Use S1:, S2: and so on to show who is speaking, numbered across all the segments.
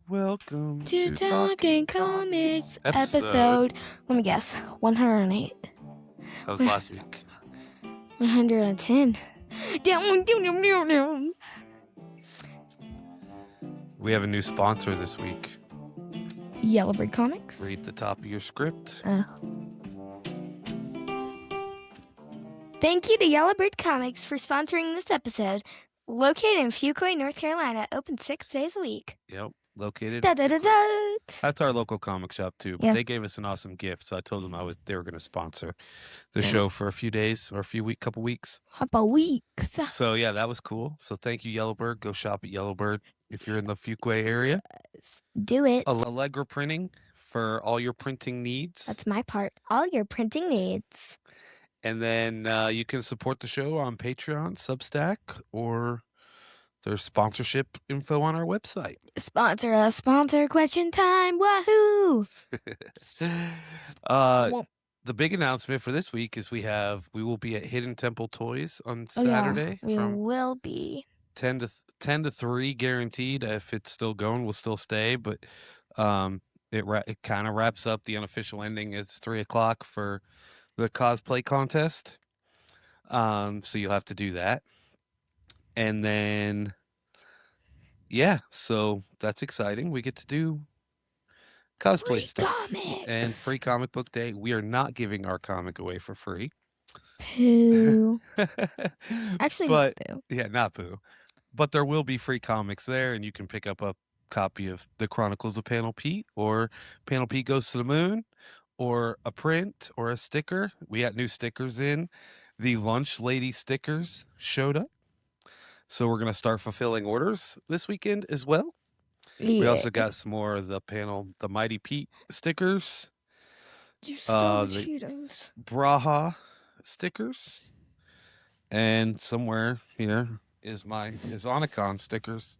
S1: Welcome
S2: to Talking Comics episode. Let me guess. 108.
S1: That was last week.
S2: 110.
S1: We have a new sponsor this week.
S2: Yellowbird Comics.
S1: Read the top of your script.
S2: Thank you to Yellowbird Comics for sponsoring this episode. Located in Fuquay, North Carolina, open 6 days a week.
S1: Yep, located.
S2: That's
S1: our local comic shop too. But They gave us an awesome gift, so I told them they were going to sponsor the show for a few days or couple weeks.
S2: Couple weeks.
S1: So yeah, that was cool. So thank you, Yellowbird. Go shop at Yellowbird if you're in the Fuquay area.
S2: Do it.
S1: Allegra Printing for all your printing needs.
S2: That's my part. All your printing needs.
S1: And then you can support the show on Patreon, Substack, or there's sponsorship info on our website.
S2: Sponsor us. Sponsor question time. Wahoo!
S1: The big announcement for this week is we will be at Hidden Temple Toys on Saturday.
S2: We will be
S1: 10 to 3 guaranteed. If it's still going, we'll still stay. But it kind of wraps up the unofficial ending. It's 3:00 for the cosplay contest. So you'll have to do that. And then, yeah, so that's exciting. We get to do cosplay
S2: free
S1: stuff.
S2: Comics.
S1: And free comic book day. We are not giving our comic away for free.
S2: Poo. Actually,
S1: but,
S2: not poo.
S1: Yeah, not poo. But there will be free comics there, and you can pick up a copy of The Chronicles of Panel Pete, or Panel Pete Goes to the Moon, or a print, or a sticker. We got new stickers in. The Lunch Lady stickers showed up. So we're going to start fulfilling orders this weekend as well. Yeah. We also got some more of the Mighty Pete stickers.
S2: You stole the Cheetos.
S1: Braha stickers. And somewhere here is Annakhan stickers.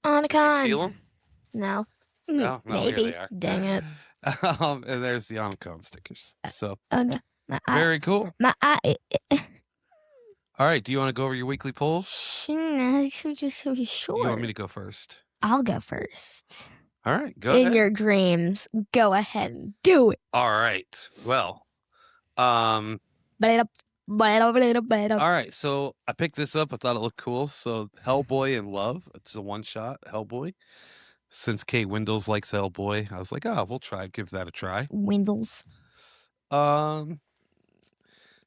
S2: Annakhan.
S1: You steal them?
S2: No.
S1: No,
S2: maybe.
S1: Here they are.
S2: Dang it.
S1: And there's the Annakhan stickers. So
S2: very
S1: cool.
S2: My eye.
S1: All right. Do you want to go over your weekly polls?
S2: Sure.
S1: You want me to go first?
S2: I'll go first.
S1: All right. Go ahead.
S2: In your dreams, go ahead and do it.
S1: All right. Well, all right. So I picked this up. I thought it looked cool. So Hellboy in Love. It's a one-shot Hellboy. Since Kate Wendell likes Hellboy, I was like, we'll give that a try.
S2: Wendell's.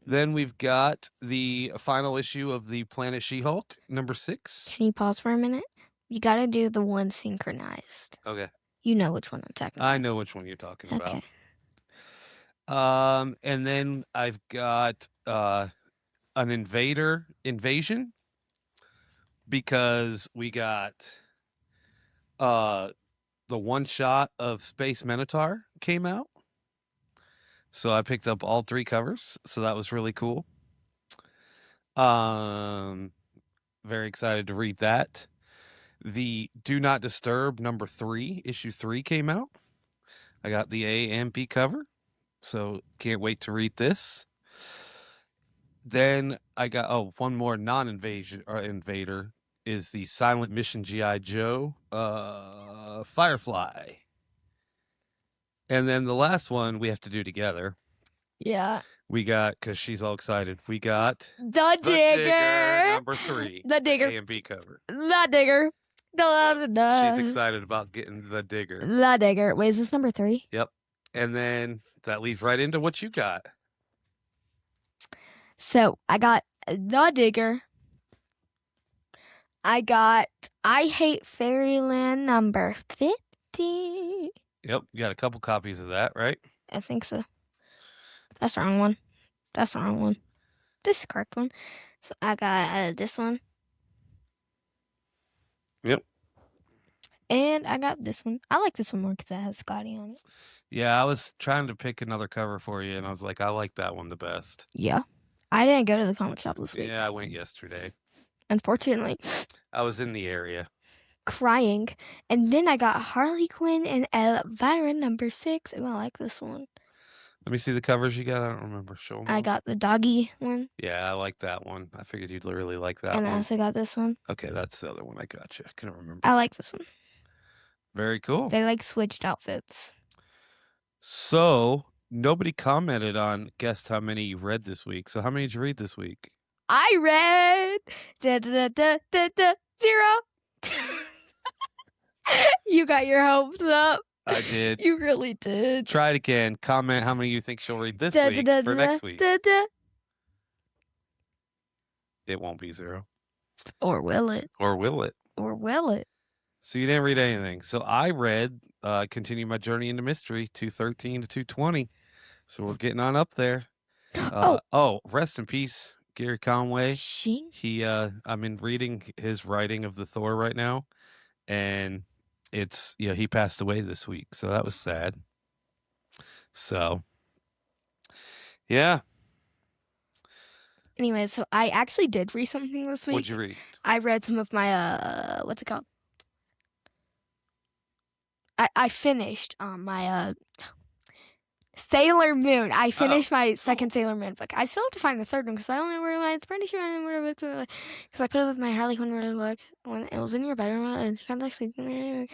S1: Then we've got the final issue of the Planet She-Hulk, number 6.
S2: Can you pause for a minute? You got to do the one synchronized.
S1: Okay.
S2: You know which one I'm talking about.
S1: I know which one you're talking about. And then I've got an invasion, because we got the one shot of Space Minotaur came out. So I picked up all 3 covers. So that was really cool. Very excited to read that. The Do Not Disturb number 3, issue 3 came out. I got the A and B cover. So can't wait to read this. Then I got one more invader is the Silent Mission G.I. Joe Firefly. And then the last one we have to do together.
S2: Yeah.
S1: We got, because she's all excited, we got
S2: The Digger
S1: number 3.
S2: The Digger.
S1: A and B cover.
S2: The Digger.
S1: She's excited about getting The Digger.
S2: The Digger. Wait, is this number 3?
S1: Yep. And then that leads right into what you got.
S2: So I got The Digger. I got I Hate Fairyland number 50.
S1: Yep, you got a couple copies of that, right?
S2: I think so. That's the wrong one. This is the correct one. So I got this one.
S1: Yep.
S2: And I got this one. I like this one more because it has Scotty on it.
S1: Yeah, I was trying to pick another cover for you, and I was like, I like that one the best.
S2: Yeah. I didn't go to the comic shop this week.
S1: Yeah, I went yesterday.
S2: Unfortunately.
S1: I was in the area.
S2: Crying. And then I got Harley Quinn and Elvira number 6. And I like this one.
S1: Let me see the covers you got. I don't remember. Show them.
S2: I got the doggy one.
S1: Yeah, I like that one. I figured you'd really like that
S2: one.
S1: And
S2: I also got this one.
S1: Okay, that's the other one. I got you. I couldn't remember.
S2: I like this one.
S1: Very cool.
S2: They like switched outfits.
S1: So nobody commented on guessed how many you've read this week. So how many did you read this week?
S2: I read 0. You got your hopes up.
S1: I did.
S2: You really did.
S1: Try it again. Comment how many you think she'll read this week for next week. It won't be 0.
S2: Or will it?
S1: Or will it?
S2: Or will it?
S1: So you didn't read anything. So I read Continue My Journey into Mystery, 213 to 220. So we're getting on up there. Rest in peace, Gary Conway. He I'm in reading his writing of the Thor right now, and it's he passed away this week, so that was sad. So yeah.
S2: Anyway, so I actually did read something this week.
S1: What'd you read?
S2: I read some of my what's it called? I finished my Sailor Moon. I finished my second Sailor Moon book. I still have to find the third one because I don't know where I'm pretty sure I don't know where it's because I put it with my Harley Quinn book when it was in your bedroom and it's kind of like sleeping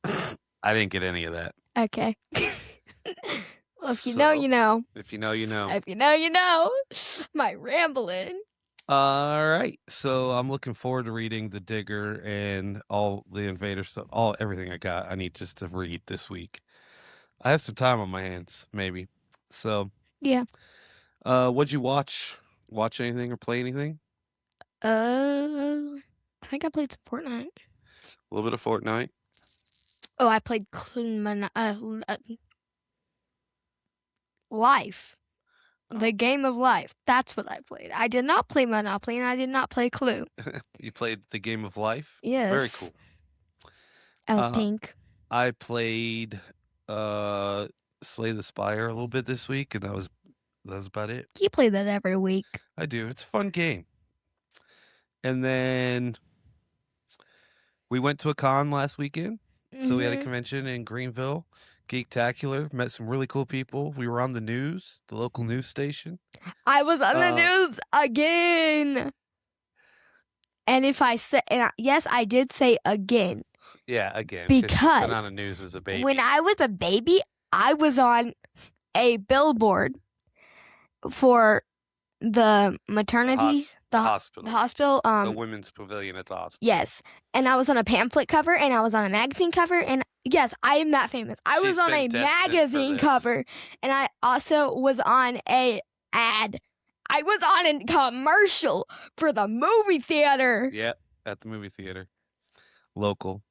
S2: there.
S1: I didn't get any of that.
S2: Okay. Well, if you know, you know.
S1: If you know, you know.
S2: If you know, you know. My rambling.
S1: All right. So I'm looking forward to reading The Digger and all the Invader stuff, everything I got. I need just to read this week. I have some time on my hands, maybe. So
S2: yeah.
S1: What'd you watch? Watch anything or play anything?
S2: I think I played some Fortnite.
S1: A little bit of Fortnite.
S2: Oh, I played Life. The game of life. That's what I played. I did not play Monopoly and I did not play Clue.
S1: You played the game of life?
S2: Yes.
S1: Very cool.
S2: I was pink.
S1: I played Slay the Spire a little bit this week, and that was about it.
S2: You play that every week.
S1: I do. It's a fun game. And then we went to a con last weekend. So we had a convention in Greenville, Geektacular, met some really cool people. We were on the news, the local news station. I was on the news again. And if I say, yes, I did say again. Yeah, again. Because been on the news as a baby.
S2: When I was a baby, I was on a billboard for the maternity,
S1: the hospital.
S2: The hospital.
S1: The women's pavilion at the hospital.
S2: Yes. And I was on a pamphlet cover and I was on a magazine cover. And yes, I am that famous. I was on a magazine cover. And I also was on a ad. I was on a commercial for the movie theater.
S1: Yeah, at the movie theater. Local.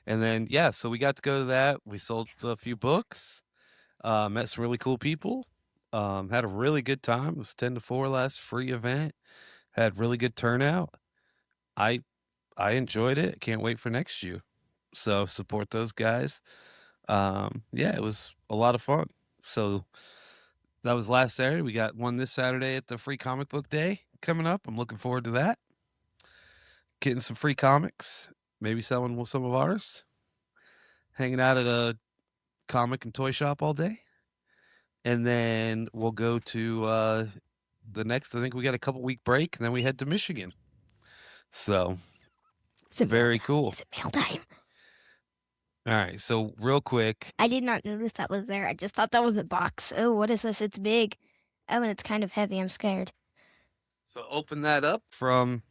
S1: And then, yeah, so we got to go to that. We sold a few books. Met some really cool people. Had a really good time. It was 10 to 4 last free event. Had really good turnout. I enjoyed it. Can't wait for next year. So support those guys. Yeah, it was a lot of fun. So that was last Saturday. We got one this Saturday at the Free Comic Book Day coming up. I'm looking forward to that. Getting some free comics. Maybe selling some of ours. Hanging out at a comic and toy shop all day. And then we'll go to the next, I think we got a couple week break, and then we head to Michigan. So, very cool.
S2: Is it mail time?
S1: All right, so real quick.
S2: I did not notice that was there. I just thought that was a box. Oh, what is this? It's big. Oh, and it's kind of heavy. I'm scared.
S1: So open that up from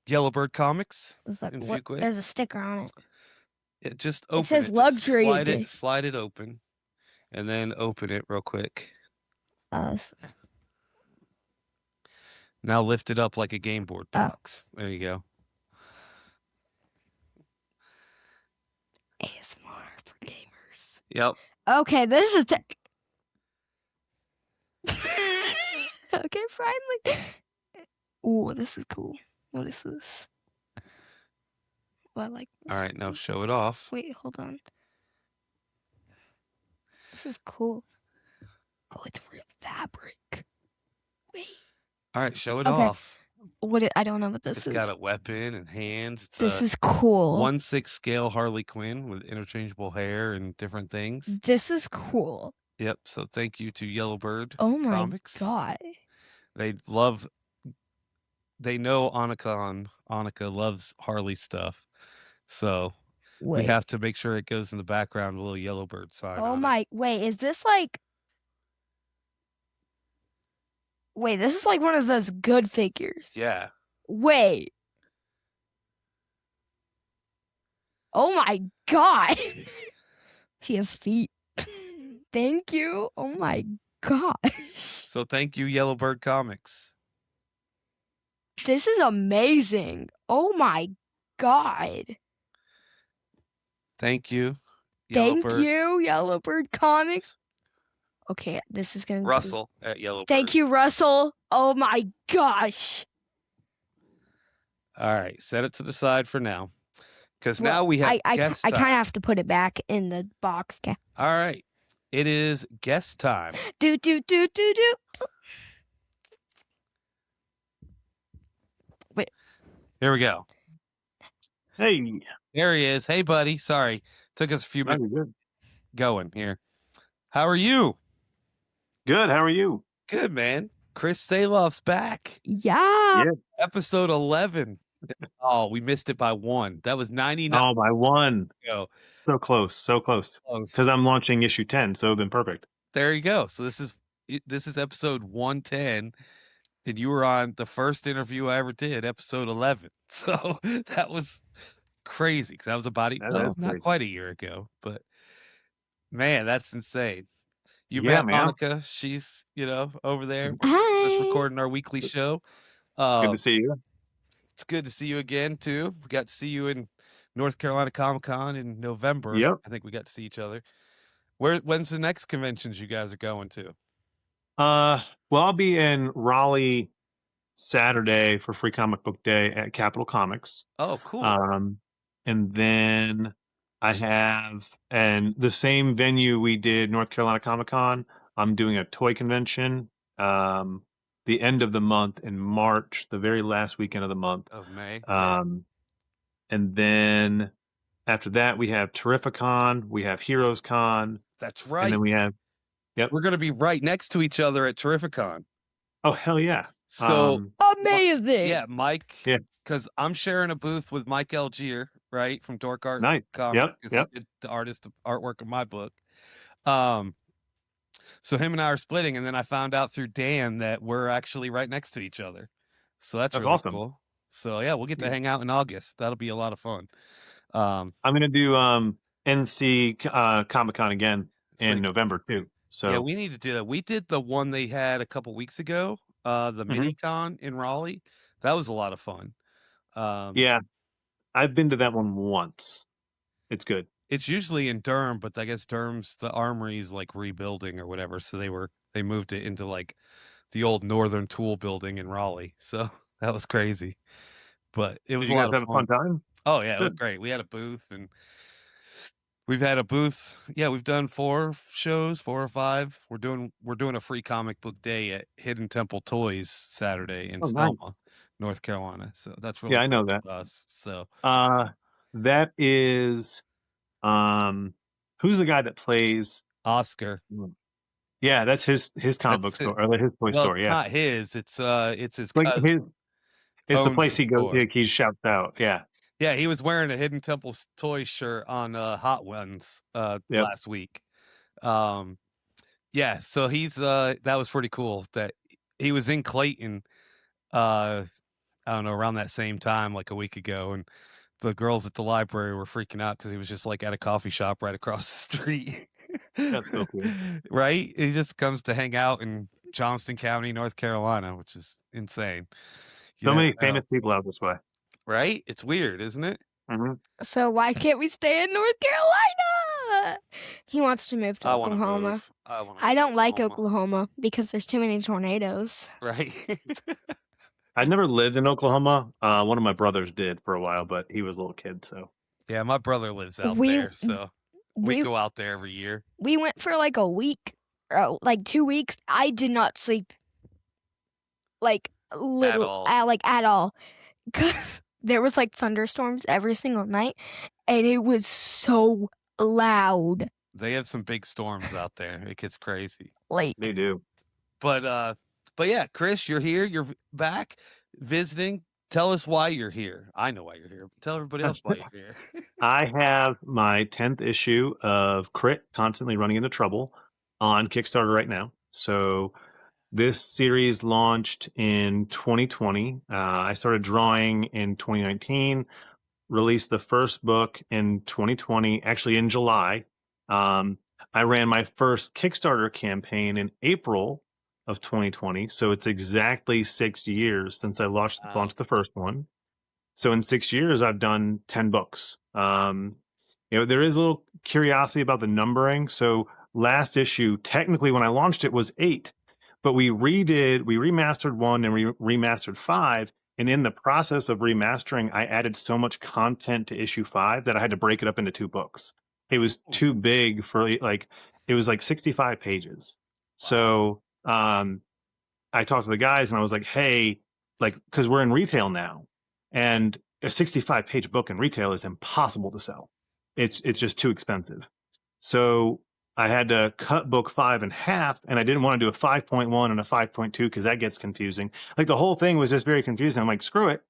S1: Yellowbird Comics.
S2: Like, there's a sticker on it.
S1: It just open it.
S2: Says luxury.
S1: Slide it open. And then open it real quick. Now lift it up like a game board box. There you go.
S2: ASMR for gamers.
S1: Yep.
S2: Okay, this is... Okay, finally. Ooh, this is cool. What is this? Well, I like this.
S1: All right, now show it off.
S2: Wait, hold on. This is cool. Oh, it's real fabric. Wait.
S1: All right, show it off.
S2: I don't know what this is.
S1: It's got a weapon and hands.
S2: This is cool.
S1: 1/6 scale Harley Quinn with interchangeable hair and different things.
S2: This is cool.
S1: Yep. So thank you to Yellowbird
S2: Comics. Oh my god.
S1: They know Annakhan. Annika loves Harley stuff. So we
S2: Wait.
S1: have to make sure it goes in the background, a little yellow bird sign
S2: Oh
S1: on it.
S2: my, wait, is this like, wait, this is like one of those good figures.
S1: Yeah.
S2: Wait. Oh my God. She has feet. Thank you. Oh my gosh.
S1: So thank you, Yellowbird Comics.
S2: This is amazing. Oh my God.
S1: Thank you,
S2: Thank
S1: Yellowbird.
S2: you, Yellowbird Comics. Okay, this is going to
S1: Russell at Yellowbird.
S2: Thank you, Russell. Oh my gosh.
S1: All right, set it to the side for now. Because now we have guest
S2: I
S1: time.
S2: kind of have to put it back in the box.
S1: All right. It is guest time.
S2: Do. Wait.
S1: Here we go.
S3: Hey.
S1: There he is. Hey, buddy. Sorry. Took us a few minutes going here. How are you?
S3: Good. How are you?
S1: Good, man. Chris Sahloff's back.
S2: Yeah.
S1: Episode 11. Oh, we missed it by 1. That was 99.
S3: Oh, by 1.
S1: Ago.
S3: So close. So close. Because I'm launching issue 10, so it'd been perfect.
S1: There you go. So this is episode 110. And you were on the first interview I ever did, episode 11. So that was crazy because that was about not quite a year ago. But man, that's insane. You met Monica. She's over there.
S2: Hi.
S1: Just recording our weekly show.
S3: Good to see you.
S1: It's good to see you again too. We got to see you in North Carolina Comic-Con in November.
S3: Yep.
S1: I think we got to see each other. When's the next conventions you guys are going to?
S3: Well, I'll be in Raleigh Saturday for Free Comic Book Day at Capitol Comics.
S1: Oh, cool.
S3: And then I have, and the same venue we did North Carolina Comic-Con, I'm doing a toy convention the end of the month in March, the very last weekend of the month.
S1: Of May.
S3: And then after that, we have Terrificon, we have Heroes Con.
S1: That's right.
S3: And then we have,
S1: we're going to be right next to each other at Terrificon.
S3: Oh, hell yeah.
S1: So
S2: amazing.
S1: Yeah, Mike. Yeah. Because I'm sharing a booth with Mike Algier, right, from Dork Arts.
S3: Nice.
S1: Comics, he did the artwork of my book. So him and I are splitting, and then I found out through Dan that we're actually right next to each other. So that's really
S3: awesome.
S1: Cool. So yeah, we'll get to hang out in August. That'll be a lot of fun.
S3: I'm gonna do NC Comic-Con again in November too. So
S1: yeah, we need to do that. We did the one they had a couple weeks ago, the mini con in Raleigh. That was a lot of fun.
S3: Yeah, I've been to that one once. It's good.
S1: It's usually in Durham, but I guess Durham's the armory's like rebuilding or whatever, so they moved it into like the old Northern Tool building in Raleigh. So that was crazy, but it was
S3: Did you guys have
S1: a
S3: fun time?
S1: Oh yeah, it was great. We had a booth, and we've had a booth. Yeah, we've done 4 shows, 4 or 5. We're doing a free comic book day at Hidden Temple Toys Saturday in Selma, North Carolina. So that's really
S3: I know that.
S1: For us. So
S3: that is who's the guy that plays
S1: Oscar?
S3: Yeah, that's his comic book store or his toy store. Yeah,
S1: not his. It's his cousin.
S3: It's the place he goes. He shouts out. Yeah.
S1: Yeah, he was wearing a Hidden Temple Toy shirt on Hot Ones last week. Yeah, so he's that was pretty cool that he was in Clayton I don't know, around that same time, like a week ago, and the girls at the library were freaking out because he was just like at a coffee shop right across the street.
S3: That's so cool.
S1: Right? He just comes to hang out in Johnston County, North Carolina, which is insane.
S3: So many famous people out this way.
S1: Right? It's weird, isn't it?
S2: So why can't we stay in North Carolina? He wants to move to Oklahoma. I don't like Oklahoma because there's too many tornadoes.
S1: Right.
S3: I never lived in Oklahoma. One of my brothers did for a while, but he was a little kid, so.
S1: Yeah, my brother lives out there, so we go out there every year.
S2: We went for like a week, like 2 weeks. I did not sleep like at all. Because there was like thunderstorms every single night, and it was so loud.
S1: They have some big storms out there. It gets crazy.
S2: Like
S3: they do.
S1: But yeah, Chris, you're here. You're back visiting. tell us why you're here. I know why you're here. But tell everybody else why you're here.
S3: I have my 10th issue of Crit Constantly Running into Trouble on Kickstarter right now. So this series launched in 2020. I started drawing in 2019, released the first book in 2020, actually in July. I ran my first Kickstarter campaign in April of 2020. So it's exactly 6 years since I launched the first one. So in 6 years, I've done 10 books. There is a little curiosity about the numbering. So last issue, technically when I launched it was 8, but we remastered 1 and remastered 5. And in the process of remastering, I added so much content to issue 5 that I had to break it up into 2 books. It was too big for it was like 65 pages. So I talked to the guys and I was like, hey, because we're in retail now, and a 65-page book in retail is impossible to sell. It's just too expensive. So I had to cut book 5 in half, and I didn't want to do a 5.1 and a 5.2 because that gets confusing. Like the whole thing was just very confusing. I'm like, screw it.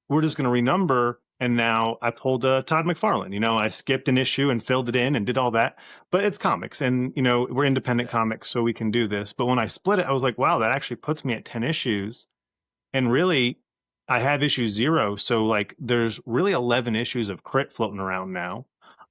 S3: We're just going to renumber. And now I pulled Todd McFarlane. I skipped an issue and filled it in and did all that. But it's comics, and we're independent comics, so we can do this. But when I split it, I was like, wow, that actually puts me at 10 issues. And really, I have issue 0, so there's really 11 issues of Crit floating around now.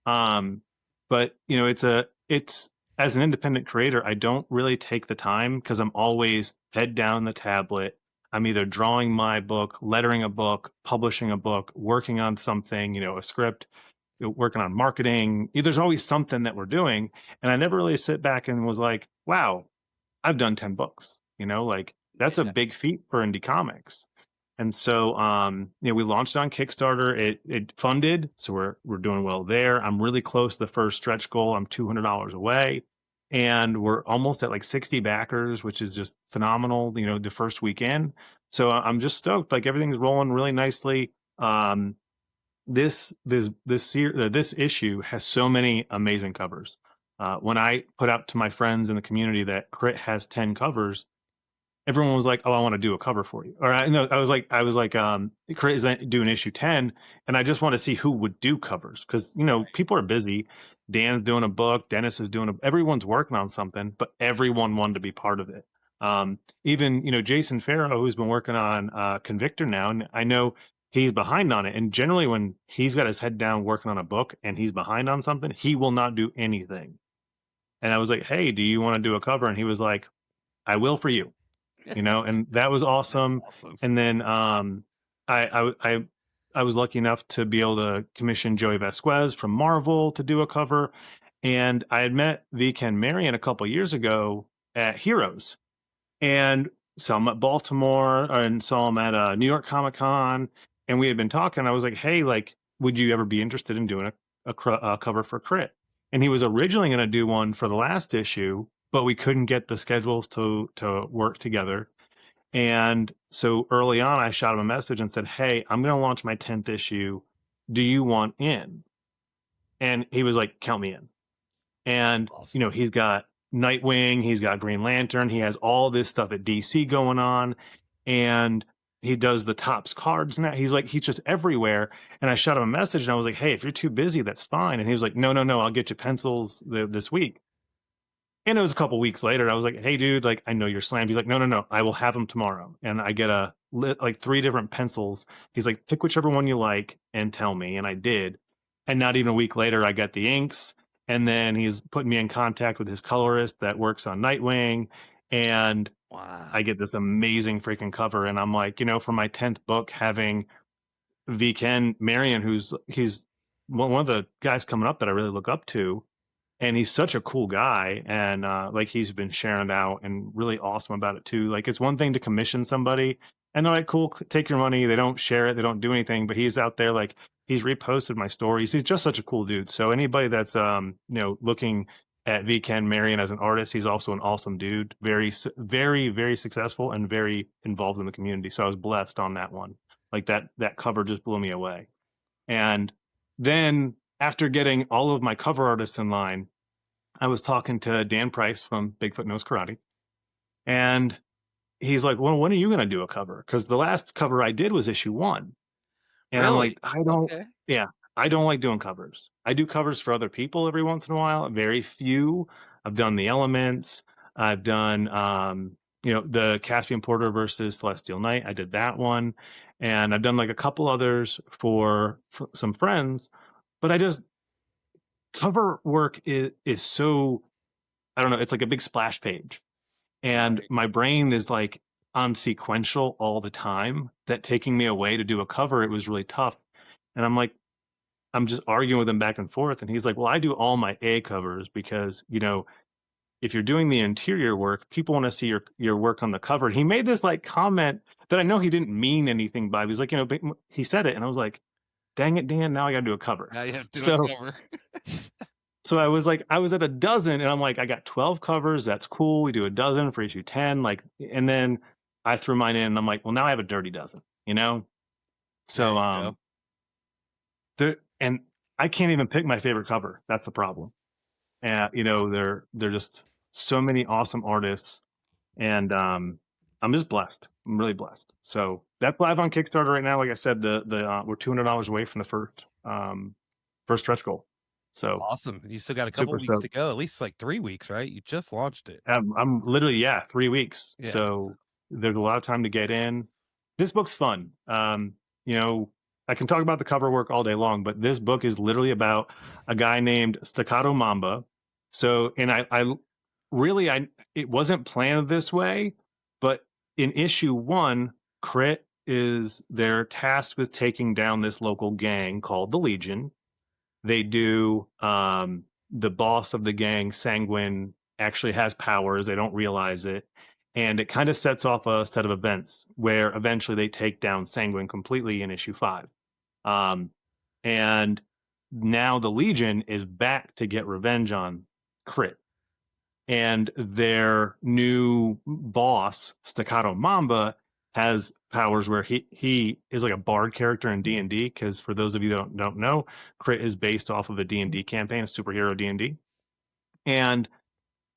S3: But it's as an independent creator, I don't really take the time because I'm always head down the tablet. I'm either drawing my book, lettering a book, publishing a book, working on something, a script, working on marketing. There's always something that we're doing. And I never really sit back and was like, wow, I've done 10 books, that's a big feat for indie comics. And so, we launched on Kickstarter. It funded, so we're doing well there. I'm really close to the first stretch goal. I'm $200 away, and we're almost at 60 backers, which is just phenomenal. The first weekend. So I'm just stoked. Everything's rolling really nicely. This issue has so many amazing covers. When I put out to my friends in the community that Crit has 10 covers, everyone was like, "Oh, I want to do a cover for you." Or I was like, Crit is doing issue 10, and I just want to see who would do covers because people are busy. Dan's doing a book, Dennis is everyone's working on something, but everyone wanted to be part of it. Even Jason Farrow, who's been working on Convictor now, and I know he's behind on it. And generally, when he's got his head down working on a book and he's behind on something, he will not do anything. And I was like, "Hey, do you want to do a cover?" And he was like, "I will for you." And that was awesome.
S1: Awesome.
S3: And then I was lucky enough to be able to commission Joey Vasquez from Marvel to do a cover. And I had met Ken Marion a couple years ago at Heroes, and saw him at Baltimore and saw him at New York Comic Con. And we had been talking. I was like, "Hey, would you ever be interested in doing a cover for Crit?" And he was originally going to do one for the last issue, but we couldn't get the schedules to work together. And so early on, I shot him a message and said, "Hey, I'm going to launch my 10th issue. Do you want in?" And he was like, "Count me in." And,
S1: Awesome.
S3: He's got Nightwing, he's got Green Lantern, he has all this stuff at DC going on. And he does the Topps cards now. He's just everywhere. And I shot him a message and I was like, "Hey, if you're too busy, that's fine." And he was like, no, I'll get you pencils this week. And it was a couple weeks later. I was like, "Hey, dude, I know you're slammed." He's like, no, I will have them tomorrow. And I get 3 different pencils. He's like, "Pick whichever one you like and tell me." And I did. And not even a week later, I got the inks. And then he's putting me in contact with his colorist that works on Nightwing. And
S1: Wow.
S3: I get this amazing freaking cover. And I'm like, for my 10th book, having Ken Marion, he's one of the guys coming up that I really look up to. And he's such a cool guy, and he's been sharing it out and really awesome about it too. It's one thing to commission somebody, and they're like, "Cool, take your money." They don't share it, they don't do anything, but he's out there he's reposted my stories. He's just such a cool dude. So anybody that's looking at Ken Marion as an artist, he's also an awesome dude. Very, very, very successful and very involved in the community. So I was blessed on that one. That cover just blew me away. And then after getting all of my cover artists in line, I was talking to Dan Price from Bigfoot Knows Karate, and he's like, well, when are you going to do a cover? Because the last cover I did was issue 1. And I'm
S1: Really?
S3: like, I don't,
S1: Okay.
S3: yeah, I don't like doing covers. I do covers for other people every once in a while, very few. I've done the Elements. I've done, the Caspian Porter versus Celestial Knight. I did that one. And I've done like a couple others for some friends. But cover work is so, I don't know, it's like a big splash page. And
S1: Right.
S3: my brain is like on sequential all the time, that taking me away to do a cover, it was really tough. And I'm like, I'm just arguing with him back and forth. And he's like, well, I do all my A covers because, if you're doing the interior work, people want to see your work on the cover. And he made this like comment that I know he didn't mean anything by. He's like, but he said it. And I was like, dang it, Dan, now I got to do a cover.
S1: Now you have to do
S3: So,
S1: a cover.
S3: so I was at a dozen, and I'm like, I got 12 covers. That's cool. We do a dozen for issue 10. Like, and then I threw mine in, and I'm like, well, now I have a dirty dozen,
S1: There
S3: So,
S1: you go.
S3: and I can't even pick my favorite cover. That's the problem. And they're just so many awesome artists, and I'm just blessed. I'm really blessed. So that's live on Kickstarter right now. Like I said, we're $200 away from the first stretch goal. So
S1: Awesome. You still got a couple
S3: super
S1: weeks to
S3: stoked.
S1: go, at least like 3 weeks, right? You just launched it.
S3: I'm literally 3 weeks.
S1: Yeah.
S3: So there's a lot of time to get in. This book's fun. I can talk about the cover work all day long, but this book is literally about a guy named Staccato Mamba. So, and it wasn't planned this way, but in issue 1, Crit they're tasked with taking down this local gang called the Legion. They do, the boss of the gang, Sanguine, actually has powers. They don't realize it. And it kind of sets off a set of events where eventually they take down Sanguine completely in issue 5. And now the Legion is back to get revenge on Crit. And their new boss, Staccato Mamba, has powers where he is like a bard character in D&D, because for those of you that don't know, Crit is based off of a D&D campaign, a superhero D&D. And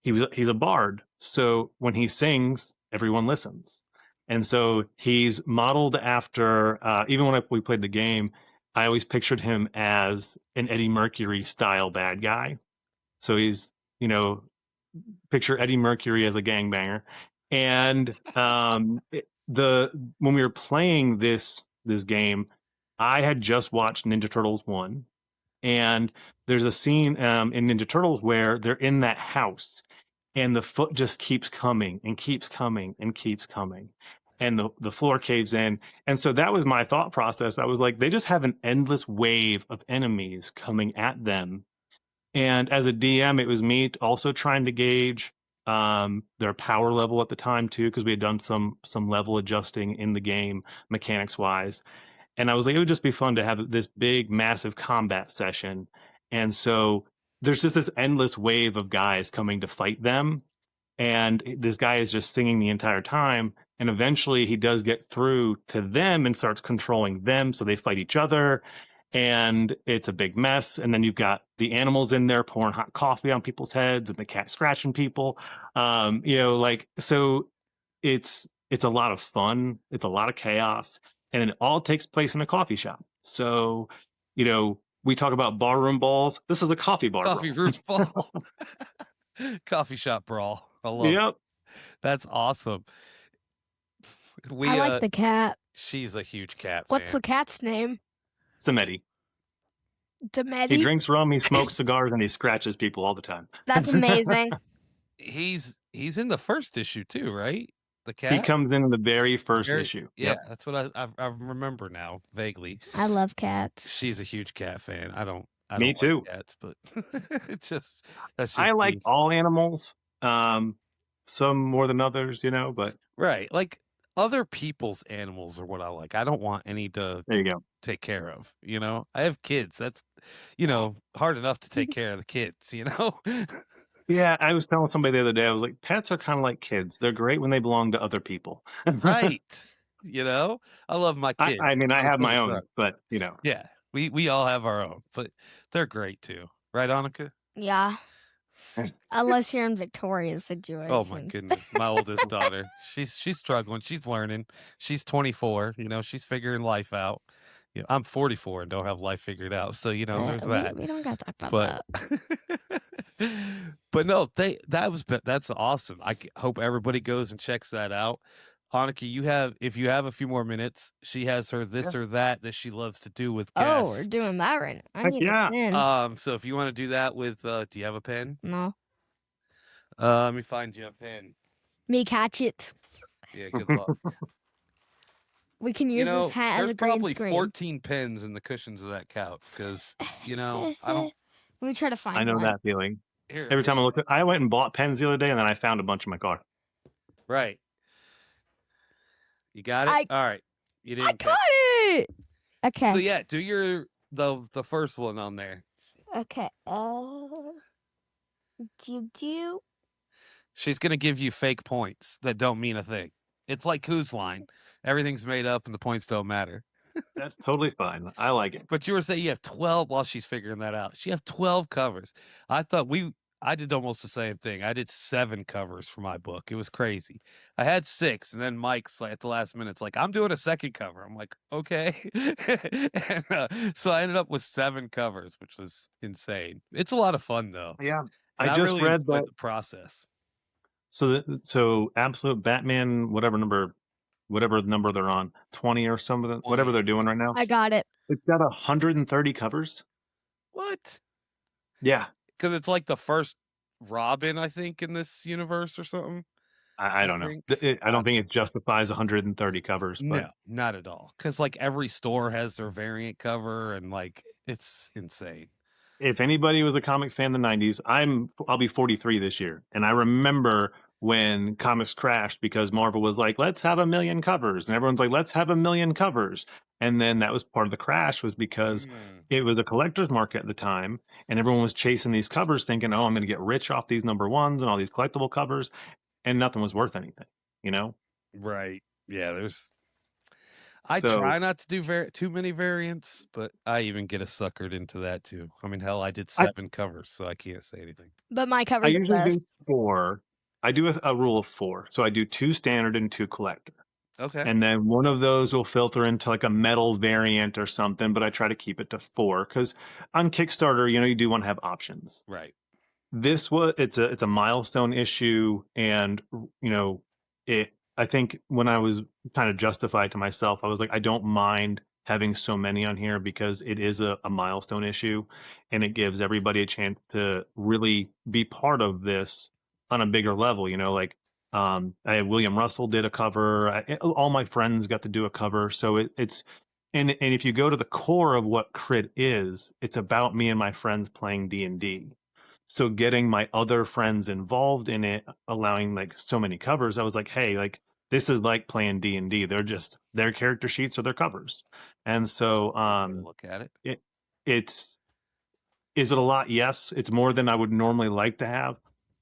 S3: he's a bard, so when he sings, everyone listens. And so he's modeled after, even when we played the game, I always pictured him as an Eddie Mercury style bad guy. So he's, picture Eddie Mercury as a gangbanger. And when we were playing this game, I had just watched Ninja Turtles 1, and there's a scene in Ninja Turtles where they're in that house, and the foot just keeps coming and keeps coming and keeps coming, and the floor caves in. And so that was my thought process. I was like, they just have an endless wave of enemies coming at them. And as a DM, it was me also trying to gauge their power level at the time too, because we had done some level adjusting in the game mechanics wise. And I was like, it would just be fun to have this big, massive combat session. And so there's just this endless wave of guys coming to fight them. And this guy is just singing the entire time. And eventually he does get through to them and starts controlling them. So they fight each other. And it's a big mess. And then you've got the animals in there pouring hot coffee on people's heads, and the cat scratching people. So it's a lot of fun. It's a lot of chaos. And it all takes place in a coffee shop. So, we talk about barroom balls. This is a coffee bar.
S1: Coffee room ball. Coffee shop brawl. I love
S3: Yep.
S1: it. That's awesome.
S2: I like the cat.
S1: She's a huge cat
S2: What's
S1: fan.
S2: the cat's name?
S3: Samedi.
S2: Demetti?
S3: He drinks rum, he smokes cigars, and he scratches people all the time.
S2: That's amazing.
S1: He's in the first issue too, right? The cat?
S3: He comes in the very first issue.
S1: Yeah,
S3: Yep.
S1: that's what I remember now, vaguely.
S2: I love cats.
S1: She's a huge cat fan. I don't
S3: Me too.
S1: like cats, but that's just
S3: I like
S1: me.
S3: all animals. Some more than others, but
S1: right. Like other people's animals are what I like. I don't want any to
S3: there you go.
S1: take care of. I have kids. That's hard enough to take care of the kids.
S3: Yeah, I was telling somebody the other day, I was like, pets are kind of like kids. They're great when they belong to other people.
S1: Right. I love my kids.
S3: I mean, I have my own, but
S1: Yeah, we all have our own, but they're great too. Right, Annakhan?
S2: Yeah. Unless you're in Victoria's
S1: Oh my
S2: situation.
S1: goodness, my oldest daughter. She's struggling. She's learning. She's 24. She's figuring life out. I'm 44 and don't have life figured out. So there's that.
S2: We don't got to talk about
S1: But
S2: that.
S1: but no, that's awesome. Hope everybody goes and checks that out. Annika, if you have a few more minutes, she has her this or that she loves to do with
S2: Oh,
S1: guests.
S2: we're doing that right now. I
S3: Heck
S2: need
S3: yeah.
S2: a pen.
S1: So if you want to do that with, do you have a pen?
S2: No.
S1: Let me find you a pen.
S2: Me catch it.
S1: Yeah, good luck.
S2: We can use this hat as
S1: There's
S2: a green
S1: probably
S2: screen.
S1: 14 pens in the cushions of that couch because, I don't.
S2: Let me try to find
S3: I know
S2: one.
S3: that feeling.
S1: Here,
S3: Every time I went and bought pens the other day, and then I found a bunch in my car.
S1: Right. You got it? All right. You didn't.
S2: I got it. Okay.
S1: So yeah, do the first one on there.
S2: Okay. Do.
S1: She's gonna give you fake points that don't mean a thing. It's like Who's Line. Everything's made up and the points don't matter.
S3: That's totally fine. I like it.
S1: But you were saying you have 12 while she's figuring that out. She have 12 covers. I thought I did almost the same thing. I did 7 covers for my book. It was crazy. I had 6, and then Mike's like at the last minute, it's like, I'm doing a second cover. I'm like, okay. And, so I ended up with 7 covers, which was insane. It's a lot of fun though.
S3: Yeah.
S1: And
S3: I just
S1: really
S3: read
S1: enjoyed
S3: that.
S1: the process.
S3: So Absolute Batman, whatever number they're on, 20 or something, whatever they're doing right now.
S2: I got it.
S3: It's got 130 covers.
S1: What?
S3: Yeah.
S1: Because it's like the first Robin, I think, in this universe or something.
S3: I don't know. I don't think it justifies 130 covers. But
S1: No, not at all. Because like every store has their variant cover, and like it's insane.
S3: if anybody was a comic fan in the 90s, I'll be 43 this year. And I remember when comics crashed because Marvel was like, let's have 1 million covers. And everyone's like, let's have 1 million covers. And then that was part of the crash was because it was a collector's market at the time. And everyone was chasing these covers thinking, oh, I'm going to get rich off these number ones and all these collectible covers. And nothing was worth anything,
S1: Right. Yeah, I try not to do too many variants, but I even get suckered into that too. I mean, hell, I did 7 covers, so I can't say anything.
S2: But my covers
S3: I
S2: are
S3: usually
S2: best.
S3: do 4. I do a rule of 4. So I do 2 standard and 2 collector.
S1: Okay.
S3: And then one of those will filter into like a metal variant or something, but I try to keep it to 4 because on Kickstarter, you do want to have options.
S1: Right.
S3: It's a milestone issue, and I think when I was kind of justified to myself, I was like, I don't mind having so many on here because it is a milestone issue, and it gives everybody a chance to really be part of this on a bigger level. William Russell did a cover. All my friends got to do a cover, so it's. And if you go to the core of what Crit is, it's about me and my friends playing D&D. So getting my other friends involved in it, allowing like so many covers, I was like, hey, like this is like playing D&D. They're just their character sheets or their covers. And so
S1: look at
S3: is it a lot? Yes, it's more than I would normally like to have,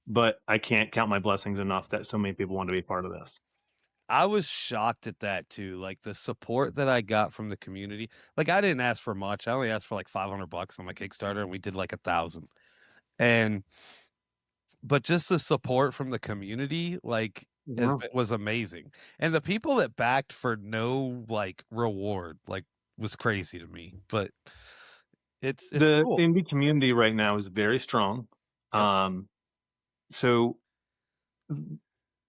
S3: but I can't count my blessings enough that so many people want to be part of this.
S1: I was shocked at that too. Like the support that I got from the community. Like I didn't ask for much. I only asked for like $500 on my Kickstarter, and we did like 1,000. But just the support from the community, like, was amazing. And the people that backed for no like reward, like, was crazy to me. But it's
S3: the
S1: cool.
S3: indie community right now is very strong.
S1: Yep.
S3: So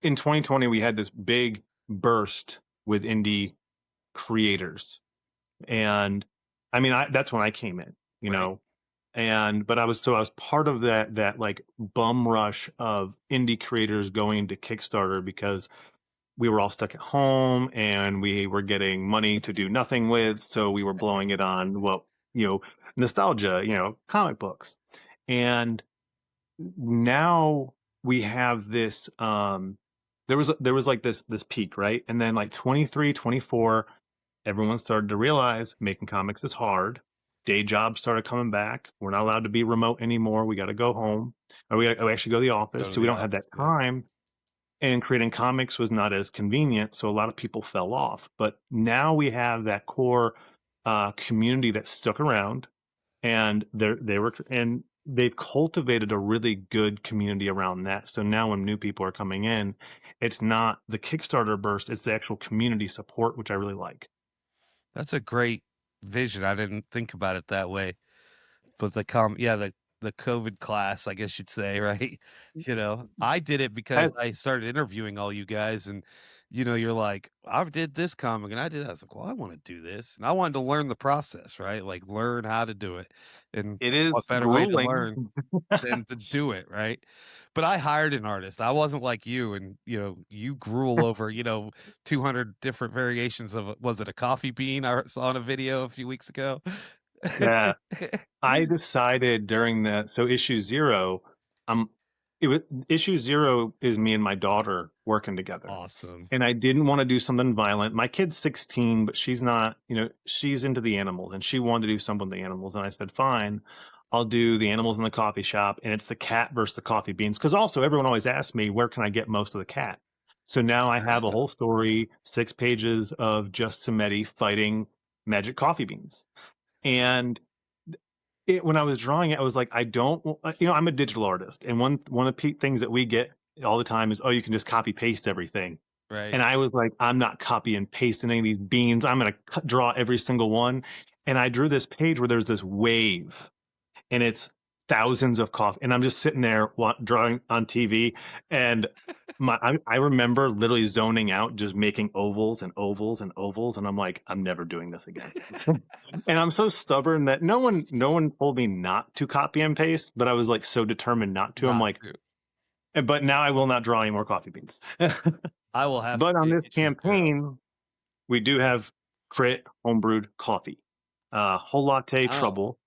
S3: in 2020, we had this big burst with indie creators, and I mean, that's when I came in, but I was part of that like bum rush of indie creators going into Kickstarter because we were all stuck at home and we were getting money to do nothing with, so we were blowing it on nostalgia, comic books. And now we have this there was like this peak, right? And then like 23, 24, everyone started to realize making comics is hard. Day jobs started coming back. We're not allowed to be remote anymore. We got to go home, or we actually go to the office. So we don't have that time. And creating comics was not as convenient. So a lot of people fell off. But now we have that core community that stuck around, and they were, and they've cultivated a really good community around that. So now when new people are coming in, it's not the Kickstarter burst, it's the actual community support, which I really like.
S1: That's a great vision. I didn't think about it that way. But the COVID class, I guess you'd say, right? You know, I did it because I started interviewing all you guys, and you're like, I did this comic and I did that. I was like, well, I want to do this. And I wanted to learn the process, right? Like learn how to do it. And
S3: It
S1: what
S3: is
S1: better way to
S3: grueling.
S1: learn than to do it, right? But I hired an artist. I wasn't like you, and you gruel over, 200 different variations of was it a coffee bean I saw in a video a few weeks ago?
S3: Yeah. I decided during so issue 0, um, issue 0 is me and my daughter working together.
S1: Awesome.
S3: And I didn't want to do something violent. My kid's 16, but she's not, she's into the animals and she wanted to do something with the animals. And I said, fine, I'll do the animals in the coffee shop. And it's the cat versus the coffee beans. Because also everyone always asks me, where can I get most of the cat? So now I have a whole story, 6 pages of just Samedi fighting magic coffee beans. And when I was drawing it, I was like, I don't, I'm a digital artist. And one of the things that we get all the time is, oh, you can just copy paste everything.
S1: Right.
S3: And I was like, I'm not copy and pasting any of these beans. I'm going to draw every single one. And I drew this page where there's this wave and it's thousands of coffee. And I'm just sitting there drawing on TV. And I remember literally zoning out, just making ovals and ovals and ovals. And I'm like, I'm never doing this again. And I'm so stubborn that no one told me not to copy and paste, but I was like so determined not to. I'm like, but now I will not draw any more coffee beans.
S1: I will have.
S3: But on this campaign, we do have Crit Homebrewed Coffee, Whole Latte Trouble.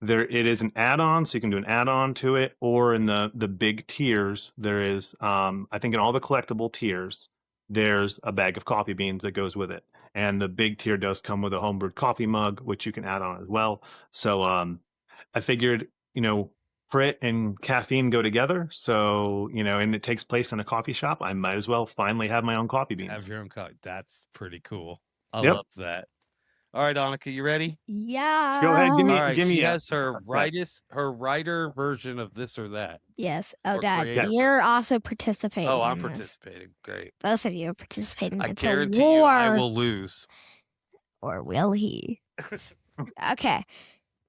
S3: It is an add-on, so you can do an add-on to it, or in the big tiers, there is, I think in all the collectible tiers, there's a bag of coffee beans that goes with it. And the big tier does come with a homebrewed coffee mug, which you can add on as well. So I figured, Crit and caffeine go together. So, and it takes place in a coffee shop. I might as well finally have my own coffee beans.
S1: Have your own coffee. That's pretty cool. I love that. All right, Annakhan, you ready?
S2: Yeah.
S3: Go ahead.
S1: Give me. She has her writer version of this or that.
S2: Yes. Oh, Dad, you're also participating.
S1: Oh, I'm participating. Great.
S2: Both of you are participating.
S1: I guarantee you, I will lose.
S2: Or will he? Okay.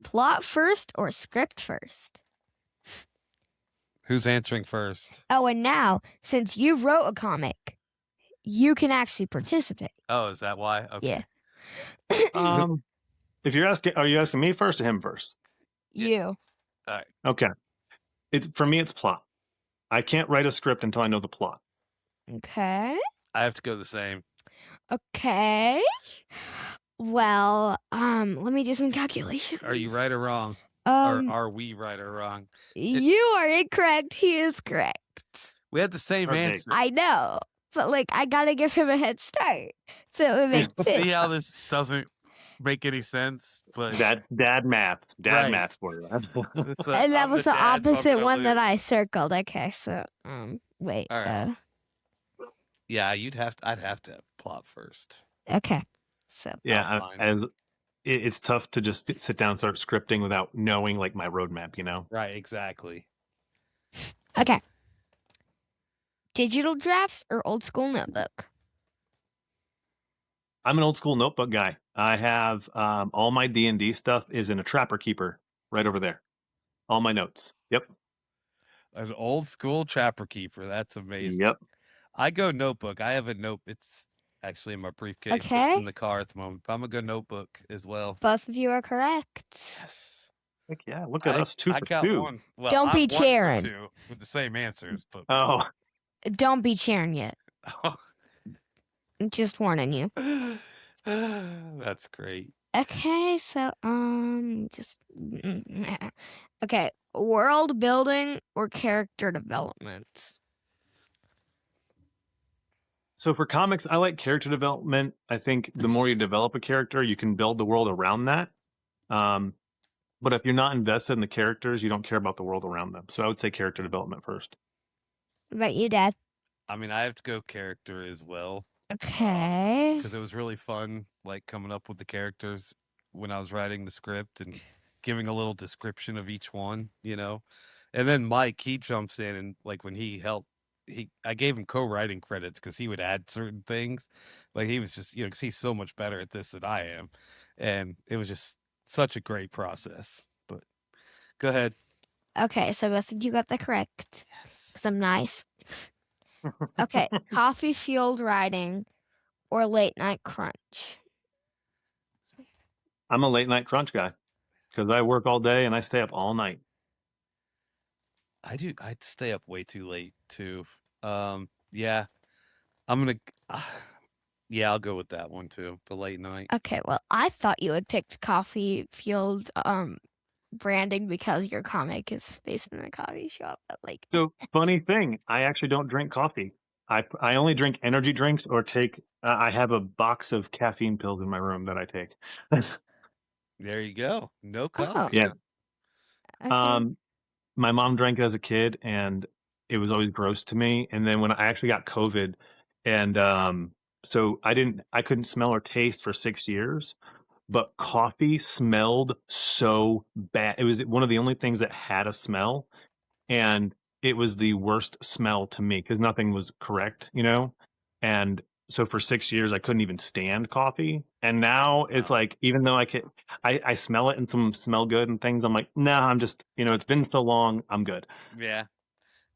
S2: Plot first or script first?
S1: Who's answering first?
S2: Oh, and now, since you wrote a comic, you can actually participate.
S1: Oh, is that why? Okay.
S2: Yeah.
S3: If you're asking, are you asking me first or him first?
S2: You.
S1: All right.
S3: Okay. For me, it's plot. I can't write a script until I know the plot.
S2: Okay.
S1: I have to go the same.
S2: Okay. Well, let me do some calculations.
S1: Are you right or wrong? Or are we right or wrong?
S2: You are incorrect. He is correct.
S1: We had the same answer.
S2: I know, but I gotta give him a head start, so it makes sense.
S1: See how this doesn't make any sense? But
S3: that's dad math. Dad math for you.
S2: And that was the opposite one that I circled. Okay, so wait.
S1: All right. Yeah, I'd have to have plot first.
S2: Okay. So
S3: yeah, it's tough to just sit down and start scripting without knowing my roadmap,
S1: Right, exactly.
S2: Okay. Digital drafts or old school notebook?
S3: I'm an old school notebook guy. I have all my D&D stuff is in a Trapper Keeper right over there. All my notes. Yep.
S1: An old school Trapper Keeper. That's amazing.
S3: Yep.
S1: I go notebook. I have a note. It's actually in my briefcase.
S2: Okay.
S1: It's in the car at the moment. But I'm going to go notebook as well.
S2: Both of you are correct.
S1: Yes.
S3: Heck yeah. Look at us. 2 for 2.
S1: One. Well,
S2: don't be cheering.
S1: 2 with the same answers. But...
S3: Oh.
S2: Don't be cheering yet. I'm just warning you.
S1: That's great.
S2: Okay, so okay, world building or character development?
S3: So for comics, I like character development. I think the more you develop a character, you can build the world around that. But if you're not invested in the characters, you don't care about the world around them. So I would say character development first.
S2: What about you, Dad?
S1: I mean, I have to go character as well.
S2: Okay.
S1: Because it was really fun, coming up with the characters when I was writing the script, and giving a little description of each one, and then Mike, he jumps in, and like when he helped, I gave him co-writing credits because he would add certain things. Like he was just, because he's so much better at this than I am, and it was just such a great process. But go ahead.
S2: Okay, so both of you got that correct.
S1: Yes.
S2: Because I'm nice. Okay, coffee fueled writing or late night crunch?
S3: I'm a late night crunch guy because I work all day and I stay up all night.
S1: I do. I'd stay up way too late too. Yeah, I'm gonna. Yeah, I'll go with that one too. The late night.
S2: Okay, well, I thought you had picked coffee fueled branding because your comic is based in a coffee shop. But like,
S3: So funny thing, I actually don't drink coffee. I only drink energy drinks or take. I have a box of caffeine pills in my room that I take.
S1: There you go. No
S2: oh,
S1: coffee.
S3: Yeah.
S2: okay.
S3: My mom drank it as a kid, and it was always gross to me. And then when I actually got COVID, and so I couldn't smell or taste for 6 years. But coffee smelled so bad. It was one of the only things that had a smell, and it was the worst smell to me because nothing was correct, And so for 6 years, I couldn't even stand coffee. And now it's
S1: Wow.
S3: like, even though I smell it and some smell good and things, I'm like, nah, I'm just, it's been so long, I'm good.
S1: Yeah,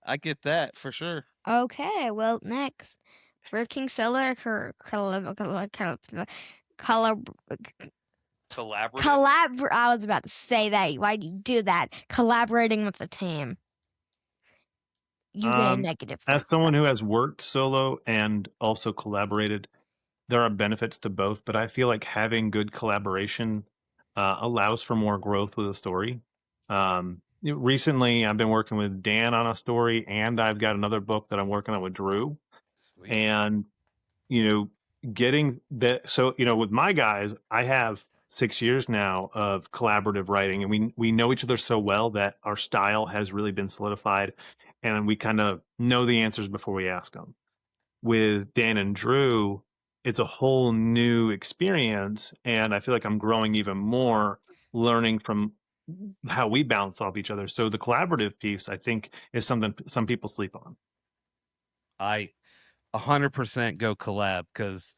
S1: I get that for sure.
S2: Okay, well, next. Working seller
S1: Collaborative.
S2: I was about to say that. Why'd you do that? Collaborating with the team. You get a negative.
S3: As someone who has worked solo and also collaborated, there are benefits to both, but I feel like having good collaboration allows for more growth with a story. Recently, I've been working with Dan on a story, and I've got another book that I'm working on with Drew.
S1: Sweet.
S3: And, getting that. So, with my guys, I have 6 years now of collaborative writing, and we know each other so well that our style has really been solidified, and we kind of know the answers before we ask them. With Dan and Drew, it's a whole new experience, and I feel like I'm growing even more, learning from how we bounce off each other. So the collaborative piece, I think, is something some people sleep on.
S1: I 100% go collab because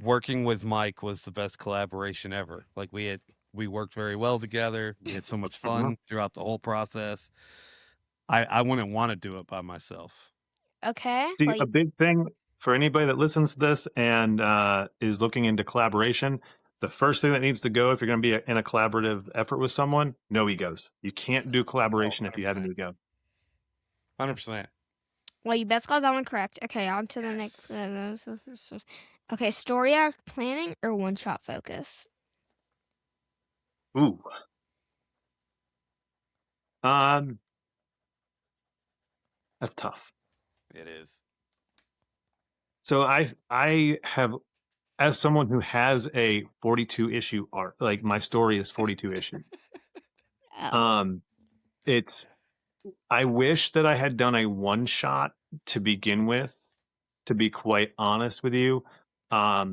S1: working with Mike was the best collaboration ever. Like we worked very well together. We had so much fun throughout the whole process. I wouldn't want to do it by myself.
S2: Okay.
S3: See,
S2: Well,
S3: a big thing for anybody that listens to this and is looking into collaboration, the first thing that needs to go if you're going to be in a collaborative effort with someone, no egos. You can't do collaboration if you have an ego.
S1: 100%.
S2: well, you best got that one correct. Okay, on to the next. Okay, story arc planning or one shot focus?
S3: Ooh. That's tough.
S1: It is.
S3: So I have, as someone who has a 42 issue arc, like my story is 42 issues.
S2: Oh.
S3: I wish that I had done a one shot to begin with, to be quite honest with you. I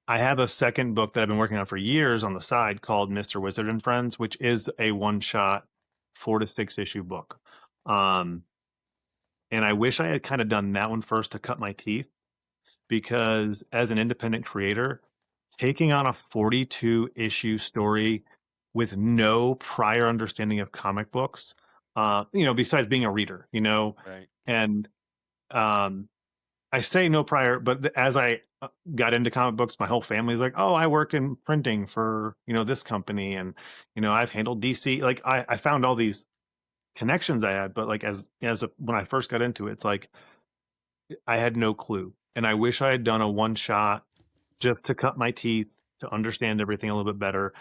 S3: have a second book that I've been working on for years on the side called Mr. Wizard and Friends, which is a one shot 4 to 6 issue book. And I wish I had kind of done that one first to cut my teeth, because as an independent creator, taking on a 42 issue story with no prior understanding of comic books, besides being a reader,
S1: Right.
S3: and I say no prior, but as I got into comic books, my whole family's like, oh, I work in printing for, this company. And, I've handled DC. Like I found all these connections I had, but like when I first got into it, it's like, I had no clue. And I wish I had done a one shot just to cut my teeth, to understand everything a little bit better.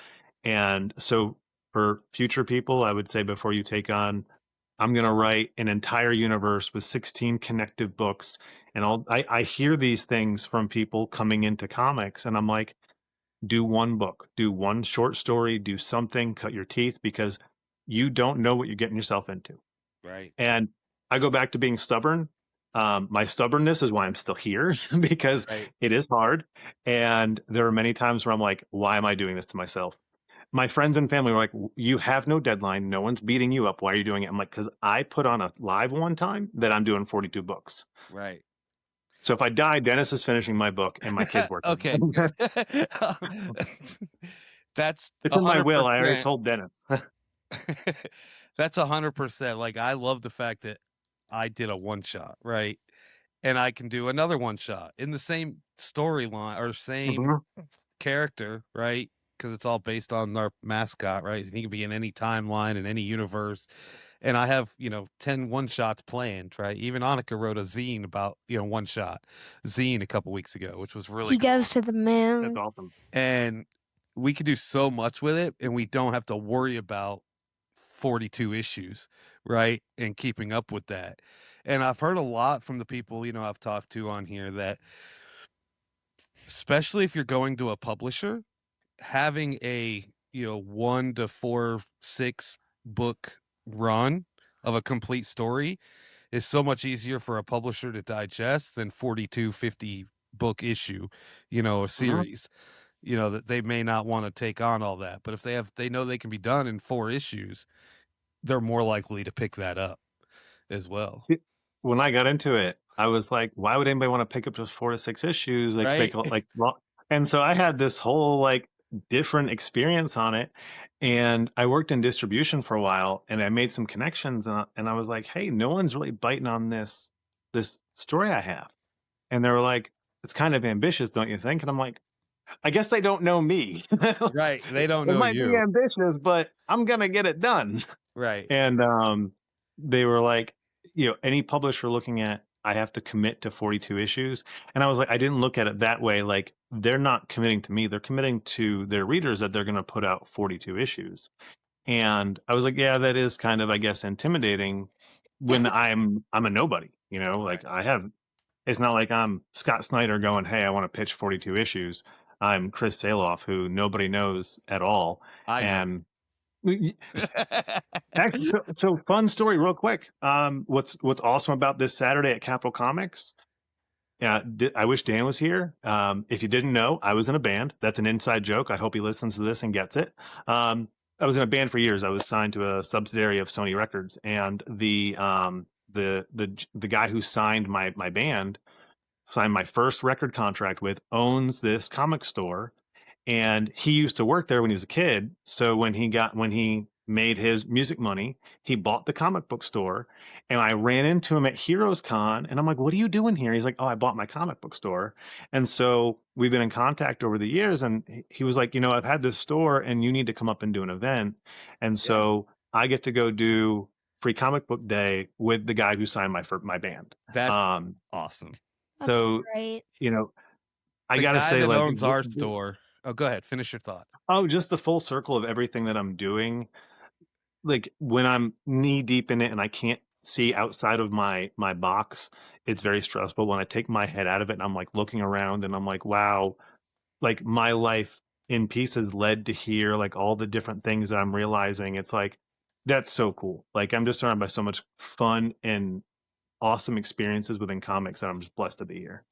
S3: And so for future people, I would say, before you take on, I'm going to write an entire universe with 16 connective books. And I hear these things from people coming into comics, and I'm like, do one book, do one short story, do something, cut your teeth, because you don't know what you're getting yourself into.
S1: Right.
S3: And I go back to being stubborn. My stubbornness is why I'm still here, because
S1: Right.
S3: it is hard. And there are many times where I'm like, why am I doing this to myself? my friends and family were like, "You have no deadline. No one's beating you up. Why are you doing it?" I'm like, "Because I put on a live one time that I'm doing 42 books.
S1: Right.
S3: So if I die, Dennis is finishing my book and my kids work on
S1: Okay.
S3: it."
S1: That's
S3: It's in my will. I already
S1: 100%.
S3: told Dennis.
S1: That's 100%. Like, I love the fact that I did a one shot, right? And I can do another one shot in the same storyline or same
S3: Mhm.
S1: character, right? Because it's all based on our mascot, right? And he can be in any timeline in any universe. And I have, 10 one shots planned, right? Even Annakhan wrote a zine about, one shot zine a couple weeks ago, which was really
S2: He
S1: cool.
S2: goes to the
S3: That's
S2: moon.
S3: awesome.
S1: And we could do so much with it, and we don't have to worry about 42 issues, right? And keeping up with that. And I've heard a lot from the people, I've talked to on here that, especially if you're going to a publisher, having a, 1 to 4, 6 book run of a complete story is so much easier for a publisher to digest than 42, 50 book issue, a
S3: Mhm.
S1: series. That they may not want to take on all that. But if they know they can be done in 4 issues, they're more likely to pick that up as well.
S3: See, when I got into it, I was like, "Why would anybody want to pick up just 4 to 6 issues?" Like make
S1: Right?
S3: like well, and so I had this whole like different experience on it, and I worked in distribution for a while, and I made some connections, and I was like, "Hey, no one's really biting on this story I have," and they were like, "It's kind of ambitious, don't you think?" And I'm like, "I guess they don't know me.
S1: Right. They don't
S3: It
S1: know
S3: might be
S1: you.
S3: ambitious, but I'm gonna get it done."
S1: Right.
S3: And they were like, any publisher looking at, I have to commit to 42 issues. And I was like, I didn't look at it that way. Like, they're not committing to me, they're committing to their readers that they're going to put out 42 issues. And I was like, yeah, that is kind of, I guess, intimidating when I'm a nobody,
S1: Right.
S3: like it's not like I'm Scott Snyder going, hey, I want to pitch 42 issues. I'm Chris Sahloff, who nobody knows at all.
S1: I know.
S3: And actually, so fun story, real quick. What's awesome about this Saturday at Capitol Comics? Yeah, I wish Dan was here. If you didn't know, I was in a band. That's an inside joke. I hope he listens to this and gets it. I was in a band for years. I was signed to a subsidiary of Sony Records, and the guy who signed my band, signed my first record contract with, owns this comic store, and he used to work there when he was a kid. So when he made his music money, he bought the comic book store, and I ran into him at Heroes Con, and I'm like, "What are you doing here?" He's like, "Oh, I bought my comic book store." And so we've been in contact over the years, and he was like, "I've had this store, and you need to come up and do an event." And
S1: Yeah.
S3: so I get to go do Free Comic Book Day with the guy who signed my band.
S1: That's
S3: Um,
S1: awesome.
S2: That's
S3: so
S2: great.
S3: you know, I
S1: The
S3: gotta
S1: guy
S3: say,
S1: that
S3: like,
S1: owns our store. Oh, go ahead. Finish your thought.
S3: oh, just the full circle of everything that I'm doing. Like when I'm knee deep in it and I can't see outside of my box, it's very stressful. When I take my head out of it and I'm like looking around and I'm like, wow, like my life in pieces led to here, like all the different things that I'm realizing. It's like, that's so cool. Like I'm just surrounded by so much fun and awesome experiences within comics that I'm just blessed to be here.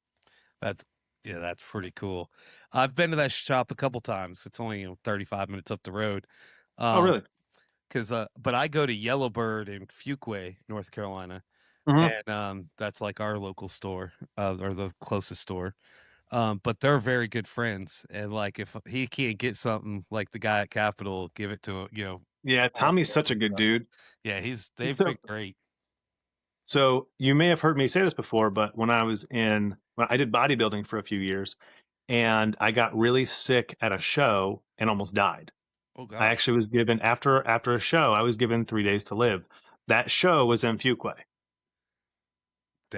S1: That's that's pretty cool. I've been to that shop a couple times. It's only 35 minutes up the road.
S3: Oh,
S1: Um,
S3: really?
S1: but I go to Yellowbird in Fuquay, North Carolina,
S3: Hmm.
S1: and that's like our local store, or the closest store. But they're very good friends, and like if he can't get something, like the guy at Capitol, give it to
S3: Yeah,
S1: all
S3: Tommy's
S1: of
S3: such a
S1: them.
S3: good dude.
S1: Yeah, they've
S3: So
S1: been great.
S3: So you may have heard me say this before, but when I did bodybuilding for a few years, and I got really sick at a show and almost died.
S1: Oh
S3: I
S1: gosh,
S3: actually was given after a show, I was given 3 days to live. That show was in Fuquay.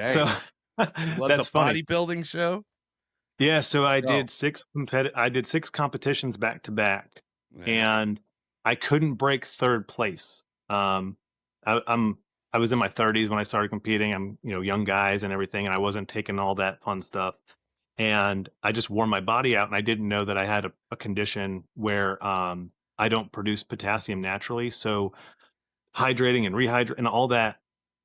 S3: So
S1: dang! What, the
S3: that's funny.
S1: bodybuilding show?
S3: Yeah, so
S1: Oh,
S3: I did 6 competitions back to back,
S1: yeah.
S3: and I couldn't break third place. I, I'm I was in my 30s when I started competing. I'm young guys and everything, and I wasn't taking all that fun stuff. And I just wore my body out, and I didn't know that I had a condition where I don't produce potassium naturally. So hydrating and rehydrate and all that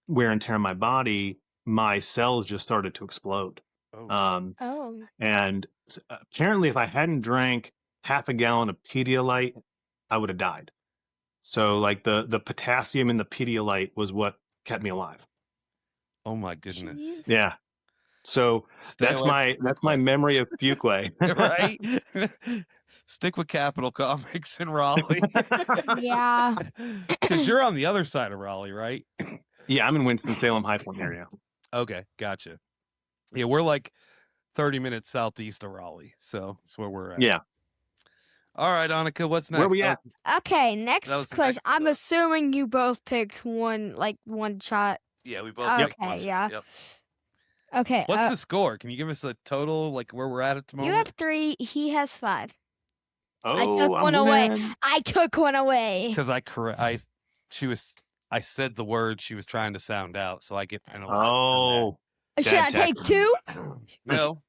S3: wear and tear on my body, my cells just started to explode.
S1: Oh,
S3: Um,
S2: Oh.
S3: and apparently, if I hadn't drank half a gallon of Pedialyte I would have died. So like the potassium in the Pedialyte was what kept me alive.
S1: Oh my goodness.
S2: Jeez.
S3: Yeah. So
S1: Stay
S3: that's
S1: away from
S3: my
S1: Fuquay.
S3: memory of Fuquay.
S1: Right? Stick with Capital Comics in Raleigh.
S2: Yeah.
S1: Because you're on the other side of Raleigh, right?
S3: Yeah, I'm in Winston-Salem, High Point area.
S1: Okay, gotcha. Yeah, we're like 30 minutes southeast of Raleigh, so that's where we're at.
S3: Yeah.
S1: All right, Annakhan, what's next?
S3: Where we at?
S2: Okay,
S1: That was
S2: next
S1: the
S2: question.
S1: next
S2: I'm
S1: one.
S2: assuming you both picked one shot.
S1: Yeah, we both picked one.
S2: Okay, yeah.
S1: Yep.
S2: Okay.
S1: What's the score? Can you give us a total, like where we're at the
S2: You
S1: moment?
S2: have 3. He has 5.
S3: Oh,
S2: I took one away. I took one away.
S1: Because I said the word she was trying to sound out, so I get penalized.
S3: Oh.
S2: Should I take
S3: tactic.
S2: 2?
S1: No,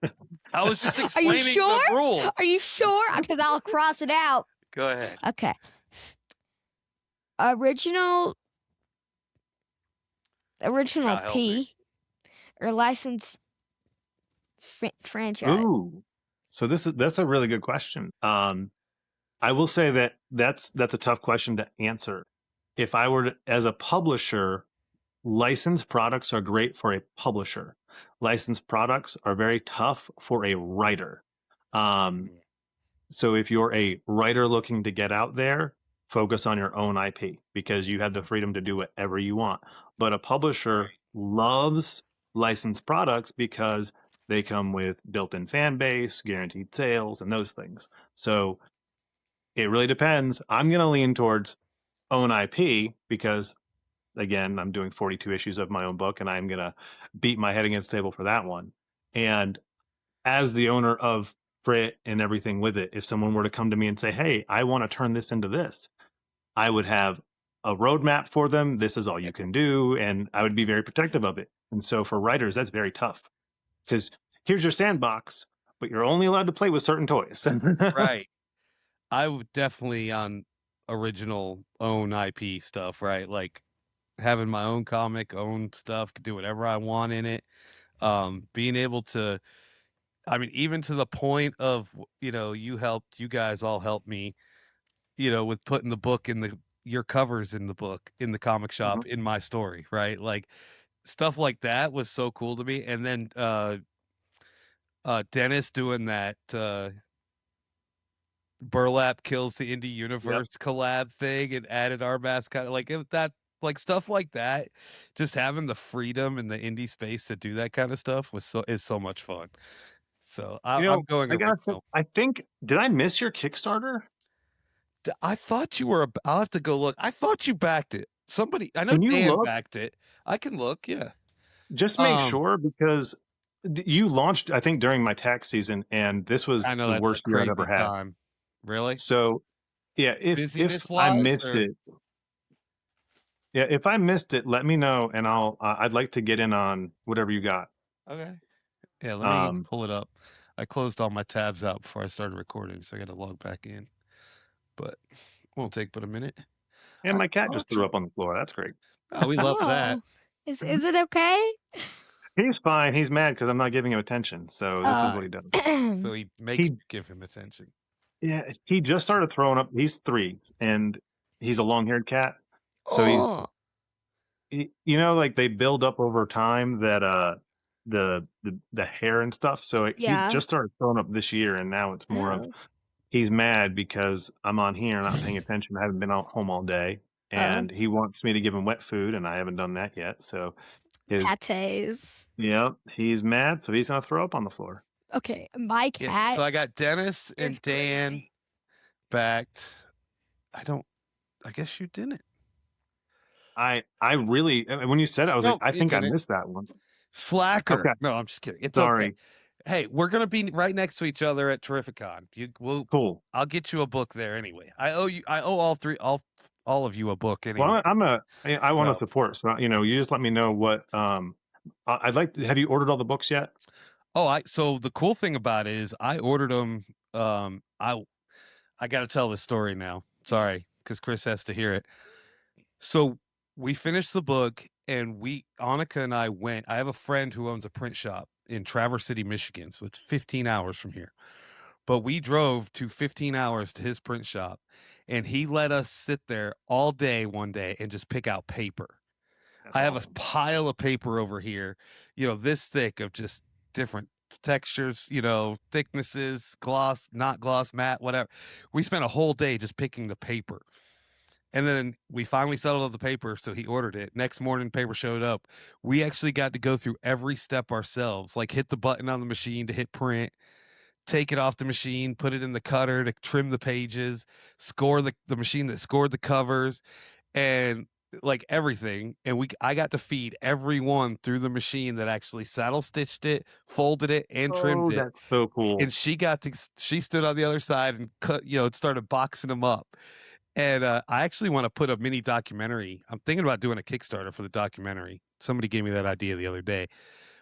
S1: I was just
S2: Are
S1: explaining
S2: you sure?
S1: the rules.
S2: Are you sure? Because I'll cross it out.
S1: Go ahead.
S2: Okay. Original
S1: God help
S2: P
S1: me.
S2: or licensed franchise.
S3: Ooh. So that's a really good question. I will say that's a tough question to answer. If I were to, as a publisher, licensed products are great for a publisher. Licensed products are very tough for a writer. So if you're a writer looking to get out there, focus on your own IP because you have the freedom to do whatever you want. But a publisher loves licensed products because they come with built-in fan base, guaranteed sales, and those things. So it really depends. I'm going to lean towards own IP because, again, I'm doing 42 issues of my own book, and I'm going to beat my head against the table for that one. And as the owner of Frit and everything with it, if someone were to come to me and say, hey, I want to turn this into this, I would have a roadmap for them. This is all you can do. And I would be very protective of it. And so for writers, that's very tough because here's your sandbox, but you're only allowed to play with certain toys.
S1: Right. I would definitely on original own IP stuff, right? Like having my own comic, own stuff, could do whatever I want in it. Being able to, I mean, even to the point of, you guys all helped me, with putting the book in your covers in the book, in the comic shop, in my story, right? Like stuff like that was so cool to me. And then, Dennis doing that, Burlap Kills the Indie Universe collab thing and added our mascot, like stuff like that, just having the freedom in the indie space to do that kind of stuff is so much fun. So I'm going
S3: I gotta say,
S1: original.
S3: I think, did I miss your Kickstarter?
S1: I thought you were. I'll have to go look. I thought you backed it. Somebody, I know
S3: Can you
S1: Dan
S3: look?
S1: backed it. I can look. Yeah.
S3: Just make sure because you launched, I think, during my tax season, and this was
S1: I know
S3: the
S1: that's
S3: worst
S1: a
S3: year I'd
S1: crazy
S3: ever had.
S1: time. Really?
S3: So, yeah, if
S1: Busyness
S3: I
S1: wise,
S3: missed
S1: or
S3: it, yeah, if I missed it, let me know, and I'd like to get in on whatever you got.
S1: okay. Yeah, let me pull it up. I closed all my tabs out before I started recording, so I got to log back in. But won't take but a minute.
S3: And
S1: I
S3: my cat just
S1: thought
S3: threw
S1: you-
S3: up on the floor. That's great.
S1: Oh, we love that.
S2: Is it okay?
S3: He's fine. He's mad because I'm not giving him attention. So this is what he does.
S1: So he makes you give him attention.
S3: Yeah, he just started throwing up. He's 3, and he's a long-haired cat. So like they build up over time that the hair and stuff. So he just started throwing up this year, and now it's more of he's mad because I'm on here not paying attention. I haven't been out home all day, and he wants me to give him wet food, and I haven't done that yet. So
S2: Pates.
S3: yeah, he's mad, so he's gonna throw up on the floor.
S2: Okay, my cat.
S1: Yeah, so I got Dennis and
S2: is
S1: Dan
S2: crazy.
S1: backed. I guess you didn't.
S3: I really, when you said it, I was
S1: No,
S3: like, I
S1: you
S3: think I
S1: didn't.
S3: missed that one.
S1: Slacker.
S3: Okay.
S1: No, I'm just kidding. It's
S3: Sorry.
S1: okay. Hey, we're gonna be right next to each other at Terrificon.
S3: Cool.
S1: I'll get you a book there anyway. I owe all of you a book anyway.
S3: Well, I want to support. So you just let me know what. I'd like. Have you ordered all the books yet?
S1: Oh, so the cool thing about it is I ordered them. I got to tell this story now. Sorry, because Chris has to hear it. So we finished the book, and Annakhan and I went. I have a friend who owns a print shop in Traverse City, Michigan, so it's 15 hours from here. But we drove 15 hours to his print shop, and he let us sit there all day one day and just pick out paper.
S3: That's
S1: I have a
S3: awesome.
S1: pile of paper over here, this thick of just different textures, thicknesses, gloss, not gloss, matte, whatever. We spent a whole day just picking the paper. And then we finally settled on the paper, so he ordered it. Next morning, paper showed up. We actually got to go through every step ourselves, like hit the button on the machine to hit print, take it off the machine, put it in the cutter to trim the pages, score the machine that scored the covers, and like everything. And I got to feed everyone through the machine that actually saddle stitched it, folded it, and trimmed
S3: Oh,
S1: it.
S3: that's so cool.
S1: And she stood on the other side and started boxing them up. And I actually want to put a mini documentary. I'm thinking about doing a Kickstarter for the documentary. Somebody gave me that idea the other day.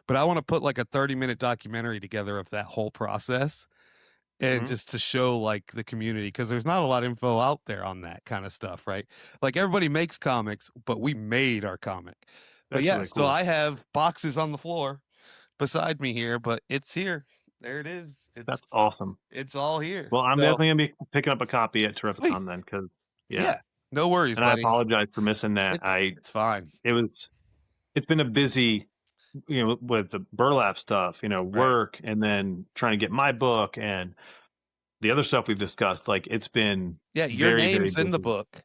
S1: But I want to put like a 30-minute documentary together of that whole process and just to show like the community, because there's not a lot of info out there on that kind of stuff, right? Like everybody makes comics, but we made our comic. But
S3: That's
S1: yeah,
S3: really
S1: so
S3: cool.
S1: I have boxes on the floor beside me here, but it's here. There it is.
S3: That's awesome.
S1: It's all here.
S3: Well, I'm
S1: So,
S3: definitely gonna be picking up a copy at
S1: sweet.
S3: Terrificon then, because
S1: Yeah, no worries,
S3: and I
S1: buddy.
S3: apologize for missing that.
S1: It's fine.
S3: It's been a busy, with the burlap stuff, work, and then trying to get my book and the other stuff we've discussed. Like it's been
S1: Yeah, your
S3: very, very
S1: name's in the
S3: busy.
S1: book.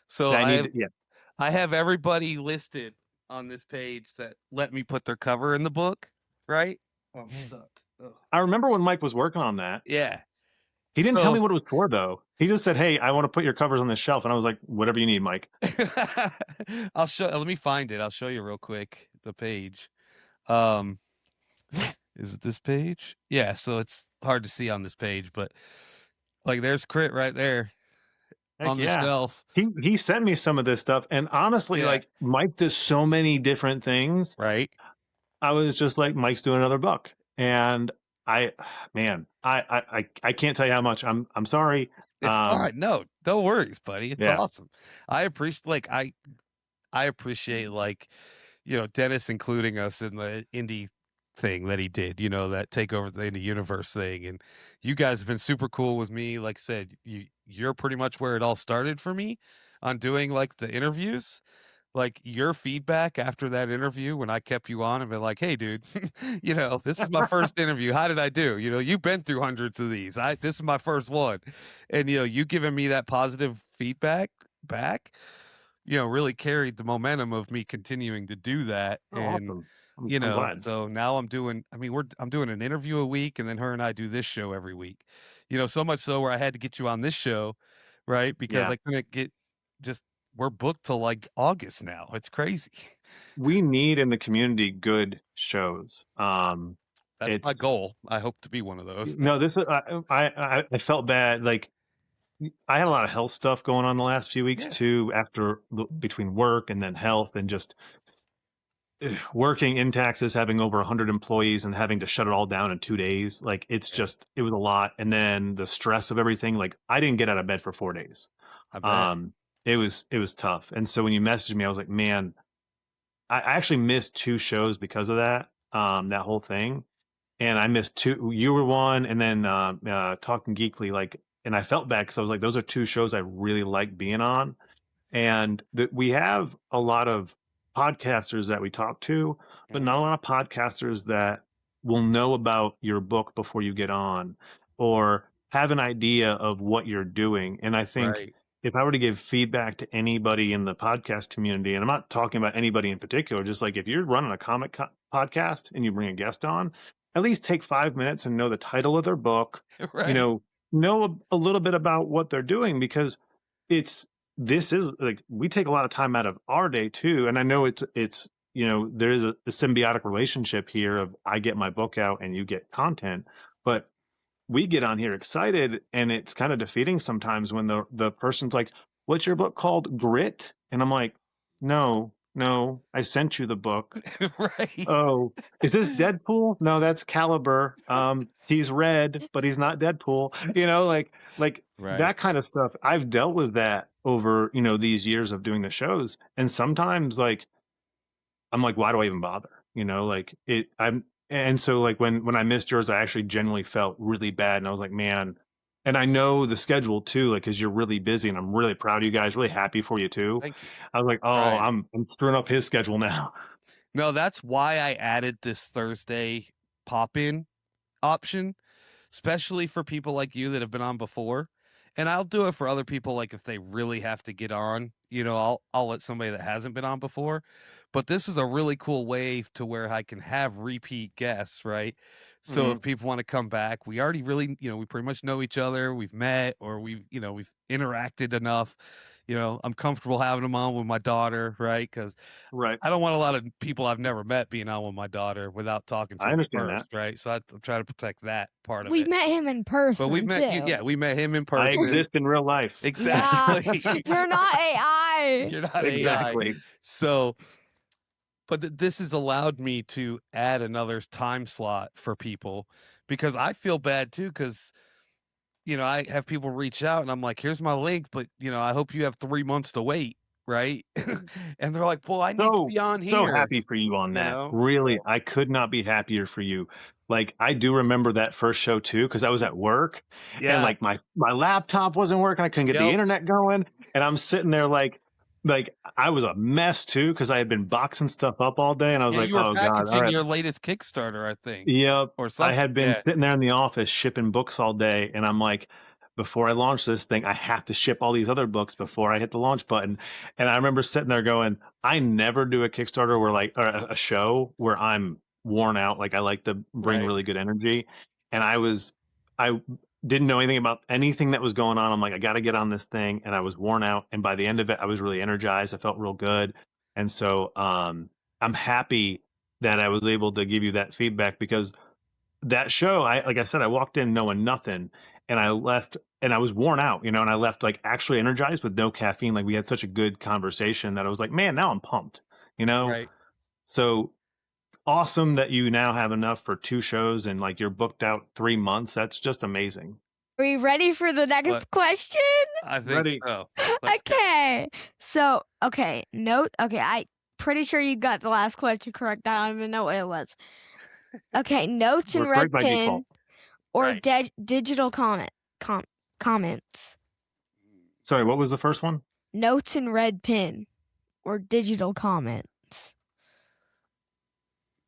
S1: So I have everybody listed on this page that let me put their cover in the book, right? Oh, I'm stuck. Ugh.
S3: I remember when Mike was working on that.
S1: Yeah.
S3: He didn't tell me what it was for, though. He just said, "Hey, I want to put your covers on this shelf," and I was like, "Whatever you need, Mike."
S1: I'll show. Let me find it. I'll show you real quick the page. Is it this page? Yeah. So it's hard to see on this page, but like there's Crit right there.
S3: Heck
S1: on the shelf.
S3: He sent me some of this stuff, and honestly, like Mike does so many different things.
S1: Right.
S3: I was just like, Mike's doing another book, and I can't tell you how much I'm sorry.
S1: It's fine. No, don't worries, buddy. It's awesome. I appreciate like, Dennis including us in the indie thing that he did, that take over the indie universe thing. And you guys have been super cool with me. Like I said, you're pretty much where it all started for me on doing like the interviews. Like your feedback after that interview when I kept you on and been like, hey dude, this is my first interview. How did I do? You've been through hundreds of these. This is my first one. And you giving me that positive feedback back, really carried the momentum of me continuing to do that. And
S3: awesome. I'm glad.
S1: So now I'm doing an interview a week, and then her and I do this show every week. So much so where I had to get you on this show, right? Because I couldn't we're booked till like August now. It's crazy.
S3: We need in the community good shows.
S1: That's my goal. I hope to be one of those.
S3: No, this I felt bad. Like I had a lot of health stuff going on the last few weeks too, between work and then health and just working in taxes, having over 100 employees and having to shut it all down in 2 days. Like it was a lot. And then the stress of everything, like I didn't get out of bed for 4 days.
S1: I bet.
S3: It was tough. And so when you messaged me, I was like, man, I actually missed 2 shows because of that, that whole thing. And I missed 2. You were one, and then Talking Geekly, like, and I felt bad because I was like, those are 2 shows I really like being on. And we have a lot of podcasters that we talk to, but not a lot of podcasters that will know about your book before you get on or have an idea of what you're doing. And I think if I were to give feedback to anybody in the podcast community, and I'm not talking about anybody in particular, just like if you're running a comic podcast and you bring a guest on, at least take 5 minutes and know the title of their book, know a little bit about what they're doing, because this is like, we take a lot of time out of our day too. And I know it's there is a symbiotic relationship here of I get my book out and you get content, but we get on here excited, and it's kind of defeating sometimes when the person's like, what's your book called? Grit? And I'm like, no, I sent you the book.
S1: Right.
S3: Oh, is this Deadpool? No, that's Caliber. He's red, but he's not Deadpool. Like that kind of stuff. I've dealt with that over, these years of doing the shows. And sometimes like, I'm like, why do I even bother? And so like when I missed yours, I actually genuinely felt really bad. And I was like, man, And I know the schedule too, like, because you're really busy, and I'm really proud of you guys, really happy for you too.
S1: Thank you.
S3: I was like, oh,
S1: Right.
S3: I'm screwing up his schedule now.
S1: No, that's why I added this Thursday pop-in option, especially for people like you that have been on before. And I'll do it for other people, like if they really have to get on, I'll let somebody that hasn't been on before. But this is a really cool way to where I can have repeat guests, right? So if people want to come back, we already really, we pretty much know each other. We've met or we've interacted enough. I'm comfortable having them on with my daughter, right? Because
S3: Right.
S1: I don't want a lot of people I've never met being on with my daughter without talking to
S3: I
S1: them
S3: understand
S1: first,
S3: that.
S1: right? So I'm trying to protect that part of
S2: We
S1: it.
S2: met him in person
S1: But we met you,
S2: too.
S1: yeah, we met him in
S3: I
S1: person.
S3: exist in real life.
S1: Exactly.
S2: Yeah. You're not AI.
S1: You're not
S3: Exactly.
S1: AI. So, but this has allowed me to add another time slot for people because I feel bad too because I have people reach out and I'm like, here's my link, but I hope you have 3 months to wait, right? And they're like, well, I need to be on
S3: So
S1: here,
S3: happy for you on that. Really, I could not be happier for you. Like, I do remember that first show too, because I was at work and
S1: Yeah.
S3: like my laptop wasn't working. I couldn't get the
S1: Yep.
S3: internet going. And I'm sitting there like I was a mess too, because I had been boxing stuff up all day. And I was
S1: Yeah,
S3: like,
S1: you were
S3: oh God, all
S1: packaging
S3: right.
S1: your latest Kickstarter, I think.
S3: Yep.
S1: Or
S3: I
S1: something.
S3: had been
S1: Yeah.
S3: sitting there in the office shipping books all day, and I'm like, before I launch this thing, I have to ship all these other books before I hit the launch button. And I remember sitting there going, I never do a Kickstarter where or a show where I'm worn out. Like, I like to bring
S1: Right.
S3: really good energy. And I didn't know anything about anything that was going on. I'm like, I got to get on this thing. And I was worn out. And by the end of it, I was really energized. I felt real good. And so I'm happy that I was able to give you that feedback, because that show, like I said, I walked in knowing nothing, and I left and I was worn out, and I left like actually energized with no caffeine. Like, we had such a good conversation that I was like, man, now I'm pumped,
S1: Right.
S3: So awesome that you now have enough for 2 shows and like you're booked out 3 months. That's just amazing.
S2: Are you ready for the next
S1: What?
S2: question?
S1: I think
S3: Ready.
S1: so. Let's go.
S2: Okay. So, I pretty sure you got the last question correct. I don't even know what it was. Okay, notes in
S3: We're
S2: red
S3: correct by
S2: pen
S3: default.
S2: or
S1: Right.
S2: digital comments.
S3: Sorry, what was the first one?
S2: Notes in red pen or digital comments.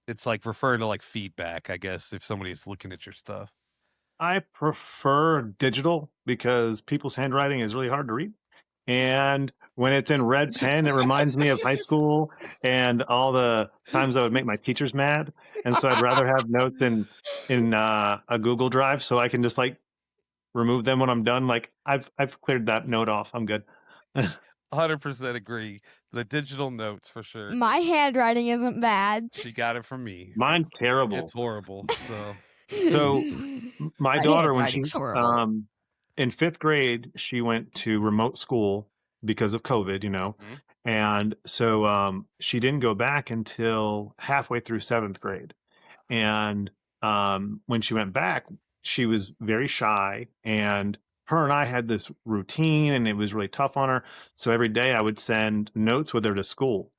S1: It's like referring to like feedback, I guess, if somebody's looking at your stuff.
S3: I prefer digital because people's handwriting is really hard to read. And when it's in red pen, it reminds me of high school and all the times I would make my teachers mad. And so I'd rather have notes in a Google Drive, so I can just like remove them when I'm done. Like, I've cleared that note off. I'm good.
S1: 100% agree. The digital notes for sure.
S2: My handwriting isn't bad.
S1: She got it from me.
S3: Mine's terrible.
S1: It's horrible.
S3: So my daughter, when she
S2: handwriting's horrible.
S3: in 5th grade, she went to remote school because of COVID,
S1: Mhm.
S3: and so she didn't go back until halfway through 7th grade. And when she went back, she was very shy, and her and I had this routine, and it was really tough on her. So every day I would send notes with her to school.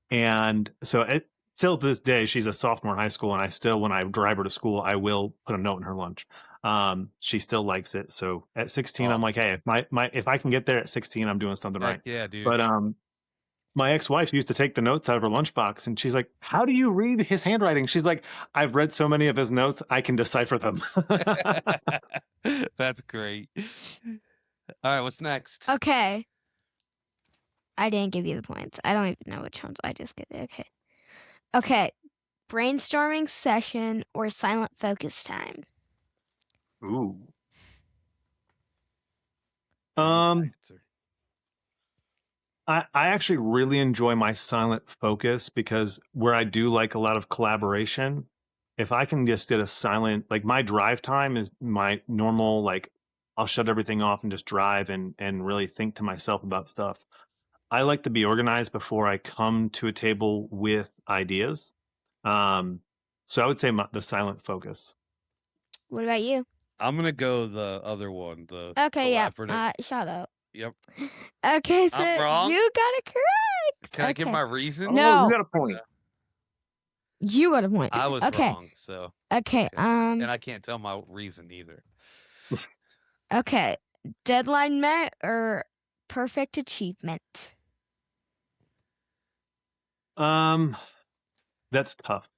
S3: And so still to this day, she's a sophomore in high school, and I still, when I drive her to school, I will put a note in her lunch. She still likes it. So at 16, I'm like, hey, if I can get there at 16, I'm doing something
S1: Heck
S3: right.
S1: yeah, dude.
S3: But my ex-wife used to take the notes out of her lunchbox, and she's like, how do you read his handwriting? She's like, I've read so many of his notes, I can decipher them.
S1: That's great. All right, what's next?
S2: Okay. I didn't give you the points. I don't even know which ones. I just get it. Okay. Okay. Brainstorming session or silent focus time?
S3: Ooh. I actually really enjoy my silent focus, because where I do like a lot of collaboration, if I can just get a silent, like, my drive time is my normal, like, I'll shut everything off and just drive and really think to myself about stuff. I like to be organized before I come to a table with ideas. So I would say the silent focus.
S2: What about you?
S1: I'm going to go the other one, the
S2: Okay, yeah.
S1: collaborative.
S2: Shut up.
S1: Yep.
S2: Okay, so
S1: I'm wrong?
S2: you got it correct.
S1: Can I give
S2: Okay.
S1: my reason?
S2: No.
S3: Oh, you got a point.
S2: You got a point.
S1: I was
S2: Okay.
S1: wrong, so.
S2: Okay.
S1: And I can't tell my reason either.
S2: Okay. Deadline met or perfect achievement?
S3: That's tough.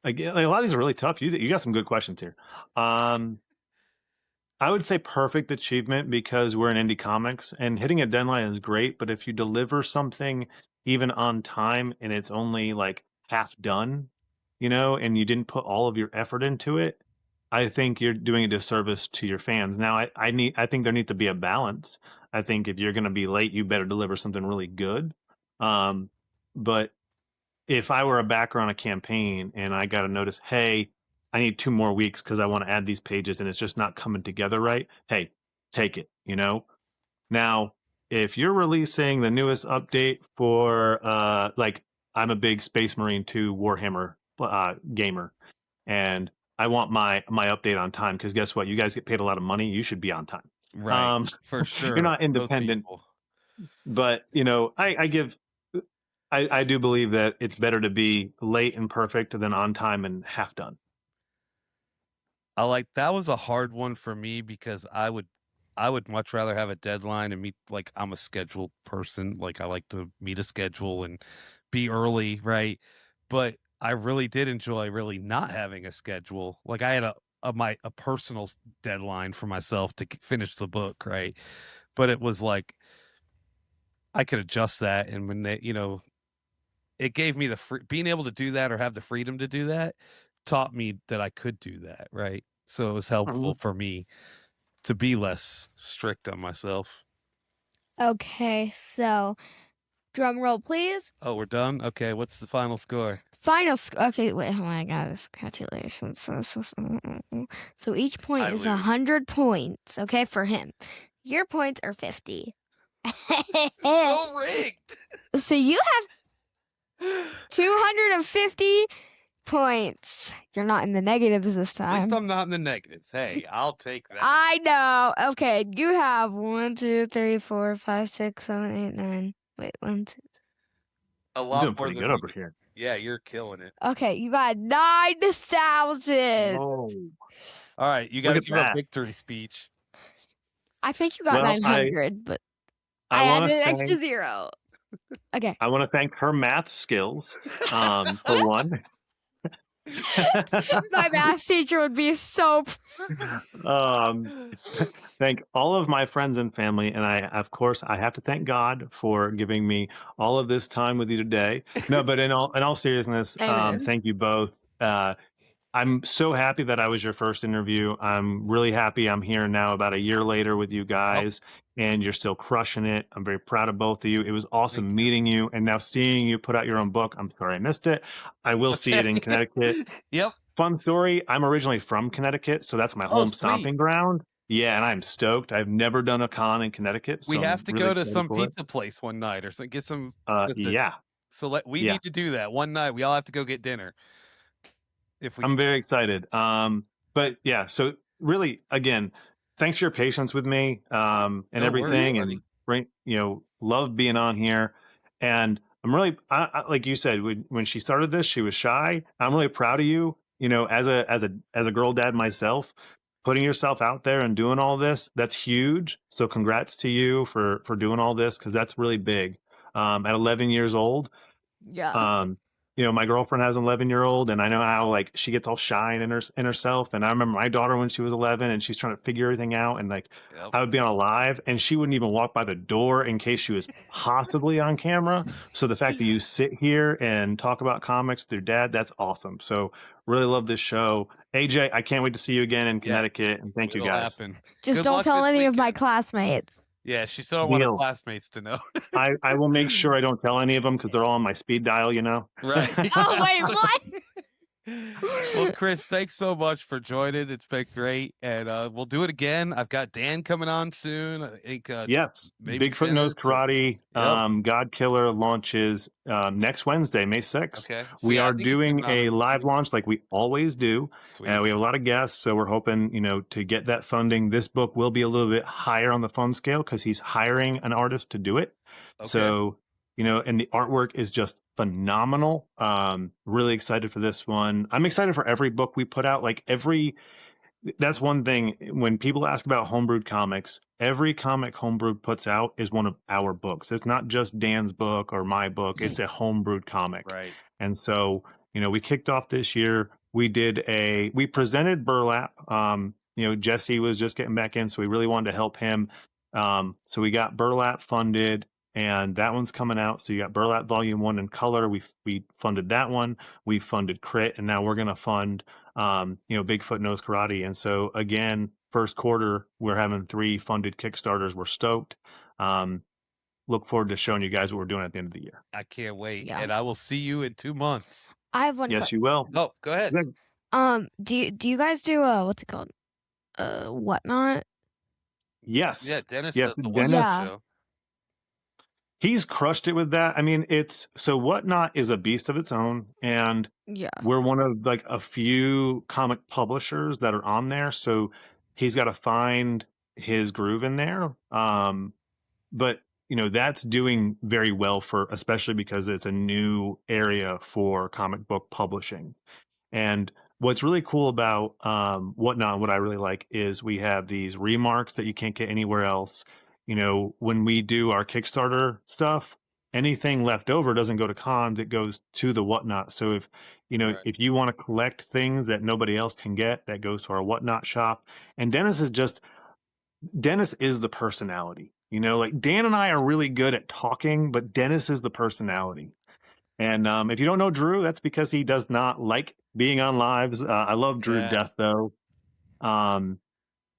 S3: Again, like, a lot of these are really tough. You got some good questions here. I would say perfect achievement because we're in indie comics and hitting a deadline is great, but if you deliver something even on time and it's only like half done, and you didn't put all of your effort into it, I think you're doing a disservice to your fans. Now, I think there needs to be a balance. I think if you're going to be late, you better deliver something really good. But if I were a backer on a campaign and I got a notice, hey, I need 2 more weeks because I want to add these pages and it's just not coming together right. Hey, take it, Now, if you're releasing the newest update for like I'm a big Space Marine 2 Warhammer gamer and I want my update on time because guess what? You guys get paid a lot of money. You should be on time.
S1: Right. For
S3: You're
S1: sure.
S3: not
S1: Those
S3: independent,
S1: people.
S3: but I do believe that it's better to be late and perfect than on time and half done.
S1: That was a hard one for me because I would much rather have a deadline and meet, like, I'm a scheduled person. Like, I like to meet a schedule and be early, right? But I really did enjoy really not having a schedule. Like, I had a personal deadline for myself to finish the book, right? But it was like I could adjust that, and when it gave me the being able to do that or have the freedom to do that taught me that I could do that, right? So it was helpful for me to be less strict on myself.
S2: Okay, so drum roll, please.
S1: Oh, we're done? Okay, what's the final score?
S2: Okay, wait, oh my god, congratulations. So each point
S1: I
S2: is
S1: lose.
S2: 100 points, okay, for him. Your points are 50.
S1: Oh, rigged!
S2: So you have 250 points. You're not in the negatives this
S1: At least
S2: time.
S1: I'm not in the negatives. Hey, I'll take that.
S2: I know. Okay, you have 1, 2, 3, 4, 5, 6, 7, 8, 9. Wait, 1, 2.
S1: A
S3: You're
S1: lot
S3: doing
S1: more
S3: pretty
S1: than
S3: good
S1: me.
S3: over here.
S1: Yeah, you're killing it.
S2: Okay, you got 9,000.
S3: Oh,
S1: All right, you got to
S3: look at
S1: give a
S3: that.
S1: victory speech.
S2: I think you got
S3: Well,
S2: 900, but
S3: I
S2: I
S3: want
S2: added
S3: to
S2: an extra
S3: thank
S2: 0. Okay.
S3: I want to thank her math skills for one.
S2: My math teacher would be so
S3: Thank all of my friends and family, and of course, I have to thank God for giving me all of this time with you today. No, but in all seriousness,
S2: Amen.
S3: thank you both. I'm so happy that I was your first interview. I'm really happy I'm here now about a year later with you guys, and you're still crushing it. I'm very proud of both of you. It was awesome
S1: Thank you.
S3: meeting you, and now seeing you put out your own book. I'm sorry I missed it. I will see it in Connecticut.
S1: Yep.
S3: Fun story, I'm originally from Connecticut, so that's my
S1: Oh,
S3: home
S1: sweet.
S3: stomping ground. Yeah, and I'm stoked. I've never done a con in Connecticut, so
S1: We have
S3: I'm
S1: to
S3: really
S1: go to
S3: excited
S1: some
S3: for it.
S1: pizza place one night or get some.
S3: Yeah,
S1: So we
S3: yeah.
S1: need to do that one night. We all have to go get dinner. If we
S3: I'm
S1: can.
S3: very excited. But yeah, so really, again, thanks for your patience with me and
S1: No worries,
S3: everything,
S1: buddy.
S3: and love being on here. And I'm really, like you said, when she started this, she was shy. I'm really proud of you. As a girl dad myself, putting yourself out there and doing all this, that's huge. So congrats to you for doing all this because that's really big. At 11 years old,
S2: Yeah.
S3: my girlfriend has an 11-year-old, and I know how like she gets all shy in herself. And I remember my daughter when she was 11, and she's trying to figure everything out. And like
S1: Yep.
S3: I would be on a live, and she wouldn't even walk by the door in case she was possibly on camera. So the fact that you sit here and talk about comics with your dad, that's awesome. So really love this show. AJ, I can't wait to see you again in Connecticut, and thank you
S1: It'll
S3: guys.
S1: happen.
S2: Just
S1: Good
S2: don't
S1: luck
S2: tell
S1: this
S2: any of my
S1: weekend.
S2: classmates.
S1: Yeah, she still don't want her
S3: Deal.
S1: classmates to know.
S3: I will make sure I don't tell any of them because they're all on my speed dial,
S1: Right.
S2: Oh, wait, what?
S1: Well, Chris, thanks so much for joining. It's been great, and we'll do it again. I've got Dan coming on soon. I think.
S3: Yes,
S1: Maybe
S3: Bigfoot Knows
S1: Dennis or-
S3: Karate.
S1: Yep.
S3: God Killer launches next Wednesday, May 6th.
S1: Okay. So,
S3: We
S1: yeah, I
S3: are
S1: think he's
S3: doing
S1: coming on
S3: a
S1: this
S3: live
S1: week.
S3: launch like we always do.
S1: Sweet.
S3: We have a lot of guests, so we're hoping, to get that funding. This book will be a little bit higher on the fund scale because he's hiring an artist to do it.
S1: Okay.
S3: So, and the artwork is just phenomenal. Really excited for this one. I'm excited for every book we put out. Like that's one thing when people ask about Homebrewed Comics, every comic Homebrewed puts out is one of our books. It's not just Dan's book or my book, it's a Homebrewed comic.
S1: Right.
S3: And so, we kicked off this year. We presented Burlap. Jesse was just getting back in, so we really wanted to help him. So we got Burlap funded, and that one's coming out. So you got Burlap Volume 1 in color. We funded that one. We funded Crit, and now we're going to fund Bigfoot Knows Karate. And so again, first quarter, we're having 3 funded Kickstarters. We're stoked. Look forward to showing you guys what we're doing at the end of the year.
S1: I can't wait.
S2: Yeah.
S1: And I will see you in 2 months.
S2: I have one.
S3: Yes, you will.
S1: Oh, go ahead.
S2: Do you guys do what's it called? Whatnot?
S3: Yes.
S1: Yeah, Dennis
S3: Yes,
S1: does the
S3: Dennis.
S1: Whatnot show.
S3: He's crushed it with that. I mean, so Whatnot is a beast of its own, and
S2: Yeah.
S3: we're one of like a few comic publishers that are on there. So he's got to find his groove in there. But that's doing very well especially because it's a new area for comic book publishing. And what's really cool about Whatnot, what I really like is we have these remarks that you can't get anywhere else. When we do our Kickstarter stuff, anything left over doesn't go to cons, it goes to the Whatnot. So if
S1: Right.
S3: if you want to collect things that nobody else can get, that goes to our Whatnot shop. And Dennis is the personality. Like Dan and I are really good at talking, but Dennis is the personality. And if you don't know Drew, that's because he does not like being on lives. I love Drew to death, though.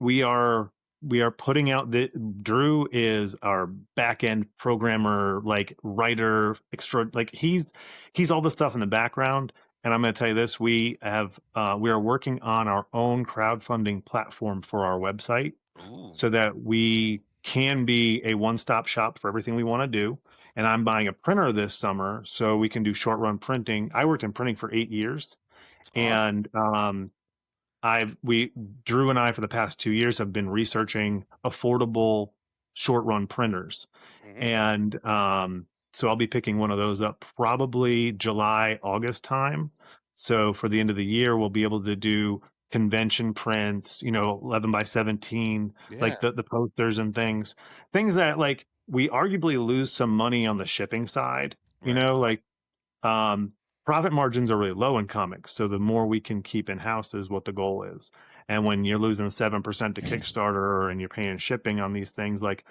S3: We are putting out Drew is our back end programmer, like writer, like he's all the stuff in the background. And I'm going to tell you this: we are working on our own crowdfunding platform for our website.
S1: Ooh.
S3: So that we can be a one-stop shop for everything we want to do. And I'm buying a printer this summer so we can do short-run printing. I worked in printing for 8 years, and Drew and I for the past 2 years have been researching affordable short-run printers, and so I'll be picking one of those up probably July, August time. So for the end of the year, we'll be able to do convention prints, 11 by 17, like the posters and things that like we arguably lose some money on the shipping side, like profit margins are really low in comics. So the more we can keep in house is what the goal is. And when you're losing 7% to Kickstarter and you're paying shipping on these things, like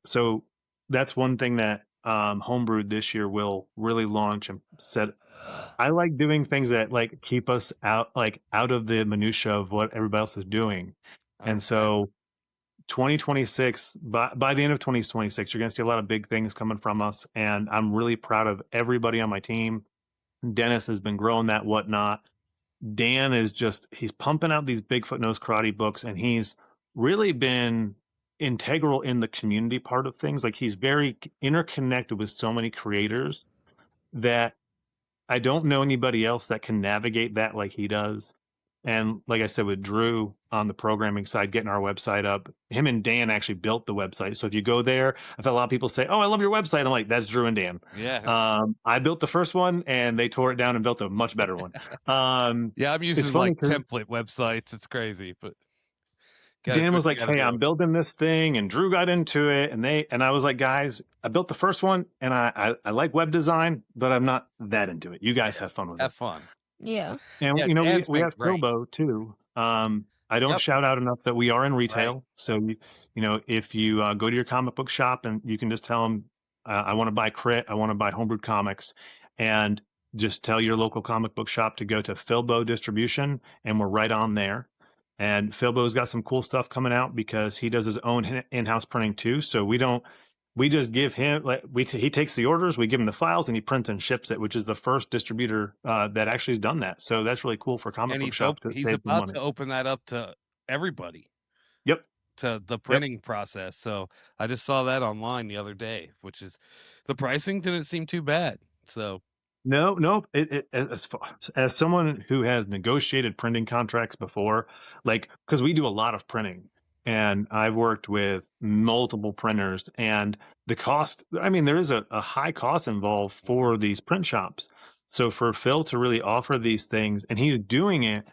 S3: so that's one thing that Homebrewed this year will really launch and set. I like doing things that like keep us out of the minutia of what everybody else is doing. And so 2026, by the end of 2026, you're going to see a lot of big things coming from us. And I'm really proud of everybody on my team. Dennis has been growing that Whatnot. Dan is he's pumping out these Bigfoot Knows Karate books, and he's really been integral in the community part of things. Like he's very interconnected with so many creators that I don't know anybody else that can navigate that like he does. And like I said, with Drew on the programming side, getting our website up, him and Dan actually built the website. So if you go there, I've had a lot of people say, "Oh, I love your website." I'm like, "That's Drew and Dan."
S1: Yeah.
S3: I built the first one, and they tore it down and built a much better one.
S1: Yeah, I'm using like template websites. It's crazy, but
S3: Dan was like, "Hey, I'm building this thing," and Drew got into it, and I was like, "Guys, I built the first one, and I like web design, but I'm not that into it. You guys have fun with it.
S1: Have fun."
S2: Yeah.
S3: And we have Filbo too. I don't shout out enough that we are in retail. Right. So if you go to your comic book shop and you can just tell them, I want to buy Crit, I want to buy Homebrewed Comics, and just tell your local comic book shop to go to Filbo Distribution, and we're right on there. And Filbo's got some cool stuff coming out because he does his own in-house printing too. So we just give him he takes the orders, we give him the files, and he prints and ships it, which is the first distributor that actually has done that. So that's really cool for comic book shops.
S1: He's about to open that up to everybody.
S3: Yep.
S1: To the printing process. So I just saw that online the other day, which is the pricing didn't seem too bad. So
S3: no. As someone who has negotiated printing contracts before, like because we do a lot of printing. And I've worked with multiple printers, and the cost, I mean, there is a high cost involved for these print shops. So for Phil to really offer these things, and he's doing it,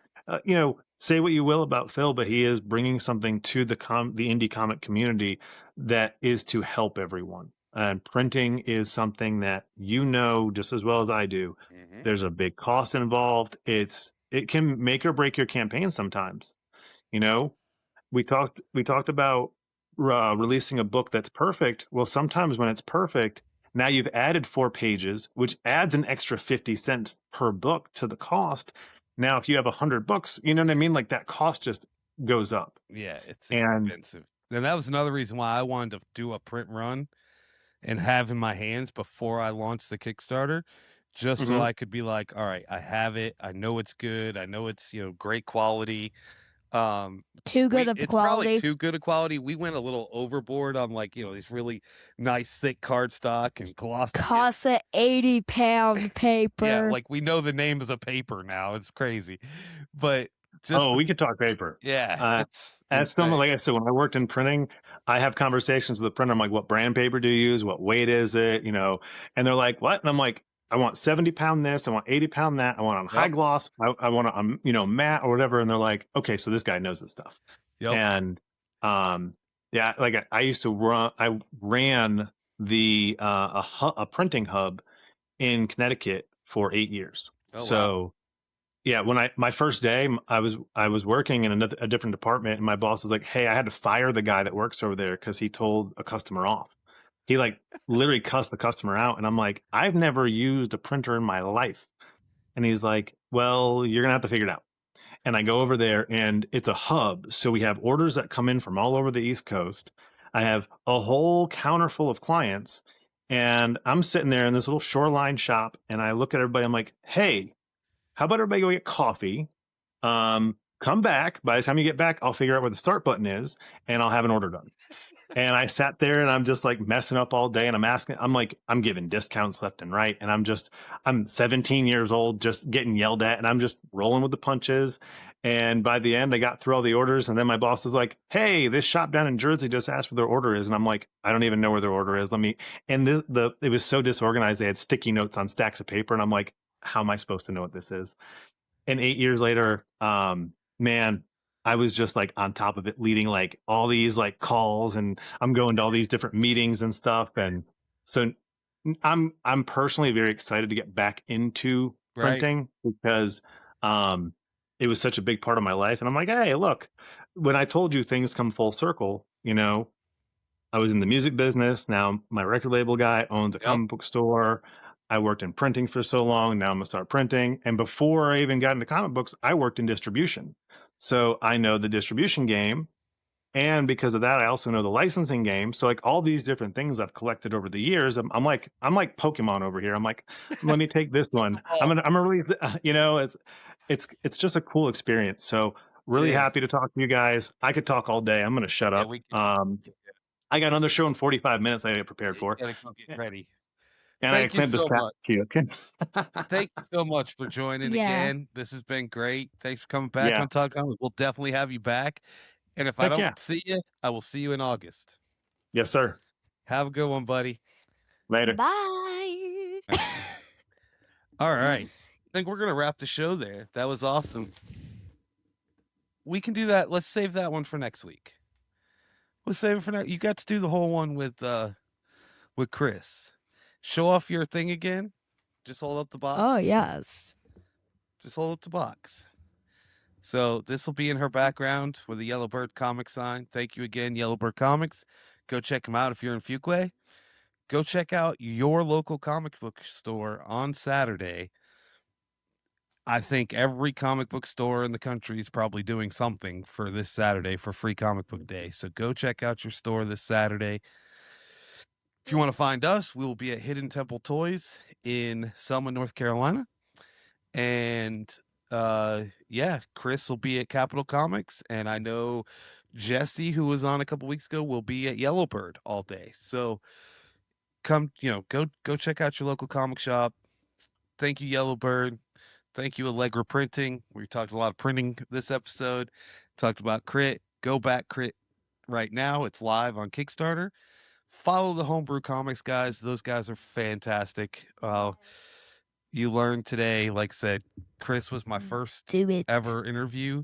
S3: say what you will about Phil, but he is bringing something to the indie comic community that is to help everyone. And printing is something that just as well as I do.
S1: Mhm.
S3: There's a big cost involved. It can make or break your campaign sometimes. You know, we talked about releasing a book that's perfect. Well, sometimes when it's perfect, now you've added 4 pages, which adds an extra 50 cents per book to the cost. Now, if you have 100 books, you know what I mean? Like that cost just goes up.
S1: Yeah, it's
S3: And
S1: expensive. And that was another reason why I wanted to do a print run and have in my hands before I launched the Kickstarter, just so
S3: Mhm.
S1: I could be like, all right, I have it. I know it's good. I know it's, great quality. Um,
S2: Too good of
S1: it's probably
S2: quality.
S1: too good a quality. We went a little overboard on like, these really nice thick cardstock and glossy.
S2: Costs a 80-pound paper.
S1: Yeah, like we know the names of paper now. It's crazy. But just
S3: we could talk paper.
S1: it's
S3: As someone,
S1: insane.
S3: like I said, when I worked in printing, I have conversations with the printer. I'm like, what brand paper do you use? What weight is it? And they're like, what? And I'm like, I want 70-pound this. I want 80-pound that. I want on high
S1: Yep.
S3: gloss. I want it on, matte or whatever. And they're like, okay, so this guy knows this stuff.
S1: Yep.
S3: And, yeah, like I used to I ran the, a printing hub in Connecticut for 8 years.
S1: Oh, wow.
S3: So yeah, when my first day, I was working in a different department, and my boss was like, "Hey, I had to fire the guy that works over there because he told a customer off." He like literally cussed the customer out, and I'm like, "I've never used a printer in my life," and he's like, "Well, you're gonna have to figure it out." And I go over there, and it's a hub, so we have orders that come in from all over the East Coast. I have a whole counter full of clients, and I'm sitting there in this little shoreline shop, and I look at everybody. I'm like, "Hey, how about everybody go get coffee? Come back. By the time you get back, I'll figure out where the start button is and I'll have an order done." And I sat there and I'm just like messing up all day and I'm giving discounts left and right. And I'm 17 years old, just getting yelled at and I'm just rolling with the punches. And by the end, I got through all the orders. And then my boss was like, "Hey, this shop down in Jersey just asked where their order is." And I'm like, "I don't even know where their order is. And it was so disorganized. They had sticky notes on stacks of paper. And I'm like, how am I supposed to know what this is? And 8 years later, man, I was just like on top of it, leading like all these like calls, and I'm going to all these different meetings and stuff. And so I'm personally very excited to get back into
S1: Right.
S3: printing because it was such a big part of my life. And I'm like, hey, look, when I told you things come full circle, I was in the music business. Now my record label guy owns a
S1: Yep.
S3: comic book store. I worked in printing for so long. Now I'm gonna start printing. And before I even got into comic books, I worked in distribution. So I know the distribution game. And because of that, I also know the licensing game. So like all these different things I've collected over the years, I'm like Pokemon over here. I'm like, let me take this one. I'm gonna release. It's just a cool experience. So really
S1: It is.
S3: happy to talk to you guys. I could talk all day. I'm gonna shut
S1: Yeah,
S3: up.
S1: we can.
S3: I got another show in 45 minutes I gotta get prepared
S1: You
S3: for.
S1: gotta go get ready.
S3: And I
S1: Thank you
S3: clamped this
S1: so
S3: cat
S1: much.
S3: to you. Okay.
S1: Thank you so much for joining
S2: Yeah.
S1: again. This has been great. Thanks for coming back
S3: Yeah.
S1: on Talk Comics. We'll definitely have you back. And if I
S3: Heck
S1: don't
S3: yeah.
S1: see you, I will see you in August.
S3: Yes, sir.
S1: Have a good one, buddy.
S3: Later.
S2: Bye.
S1: All right. I think we're gonna wrap the show there. That was awesome. We can do that. Let's save that one for next week. Let's save it for now. You got to do the whole one with Chris. Show off your thing again. Just hold up the box.
S2: Oh, yes.
S1: Just hold up the box. So this will be in her background with a Yellowbird comic sign. Thank you again, Yellowbird Comics. Go check them out if you're in Fuquay. Go check out your local comic book store on Saturday. I think every comic book store in the country is probably doing something for this Saturday for Free Comic Book Day. So go check out your store this Saturday. If you want to find us, we will be at Hidden Temple Toys in Selma, North Carolina. And yeah, Chris will be at Capitol Comics, and I know Jesse, who was on a couple weeks ago, will be at Yellowbird all day. So come, go check out your local comic shop. Thank you, Yellowbird. Thank you, Allegra Printing. We talked a lot of printing this episode. Talked about Crit. Go back Crit right now. It's live on Kickstarter. Follow the Homebrewed Comics guys. Those guys are fantastic. You learned today, like I said, Chris was my first
S2: Do it.
S1: ever interview.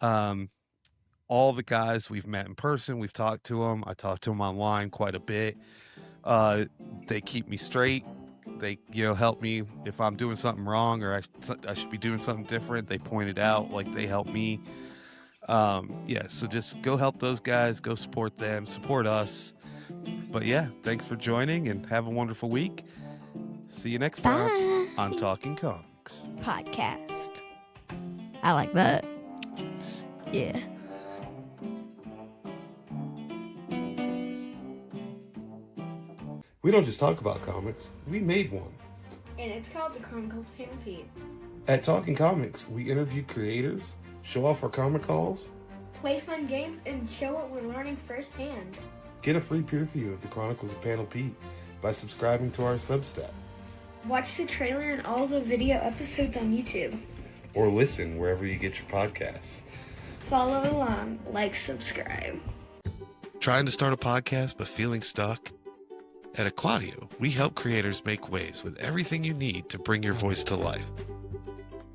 S1: All the guys we've met in person, we've talked to them. I talked to them online quite a bit. They keep me straight. They, help me if I'm doing something wrong or I should be doing something different. They point it out, like they help me. Yeah, so just go help those guys, go support them, support us. But yeah, thanks for joining and have a wonderful week. See you next time on Talking Comics
S2: Podcast. I like that. Yeah.
S1: We don't just talk about comics, we made one.
S2: And it's called The Chronicles of Panel Pete.
S1: At Talking Comics, we interview creators, show off our comic hauls,
S2: Play fun games, and show what we're learning firsthand.
S1: get a free preview of The Chronicles of Panel Pete by subscribing to our Substack.
S2: Watch the trailer and all the video episodes on YouTube.
S1: Or listen wherever you get your podcasts.
S2: Follow along, like, subscribe.
S1: Trying to start a podcast but feeling stuck? At Aquadio, we help creators make waves with everything you need to bring your voice to life.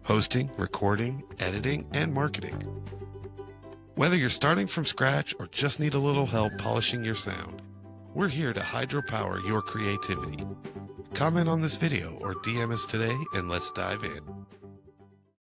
S1: Hosting, recording, editing, and marketing. Whether you're starting from scratch or just need a little help polishing your sound, we're here to hydropower your creativity. Comment on this video or DM us today and let's dive in.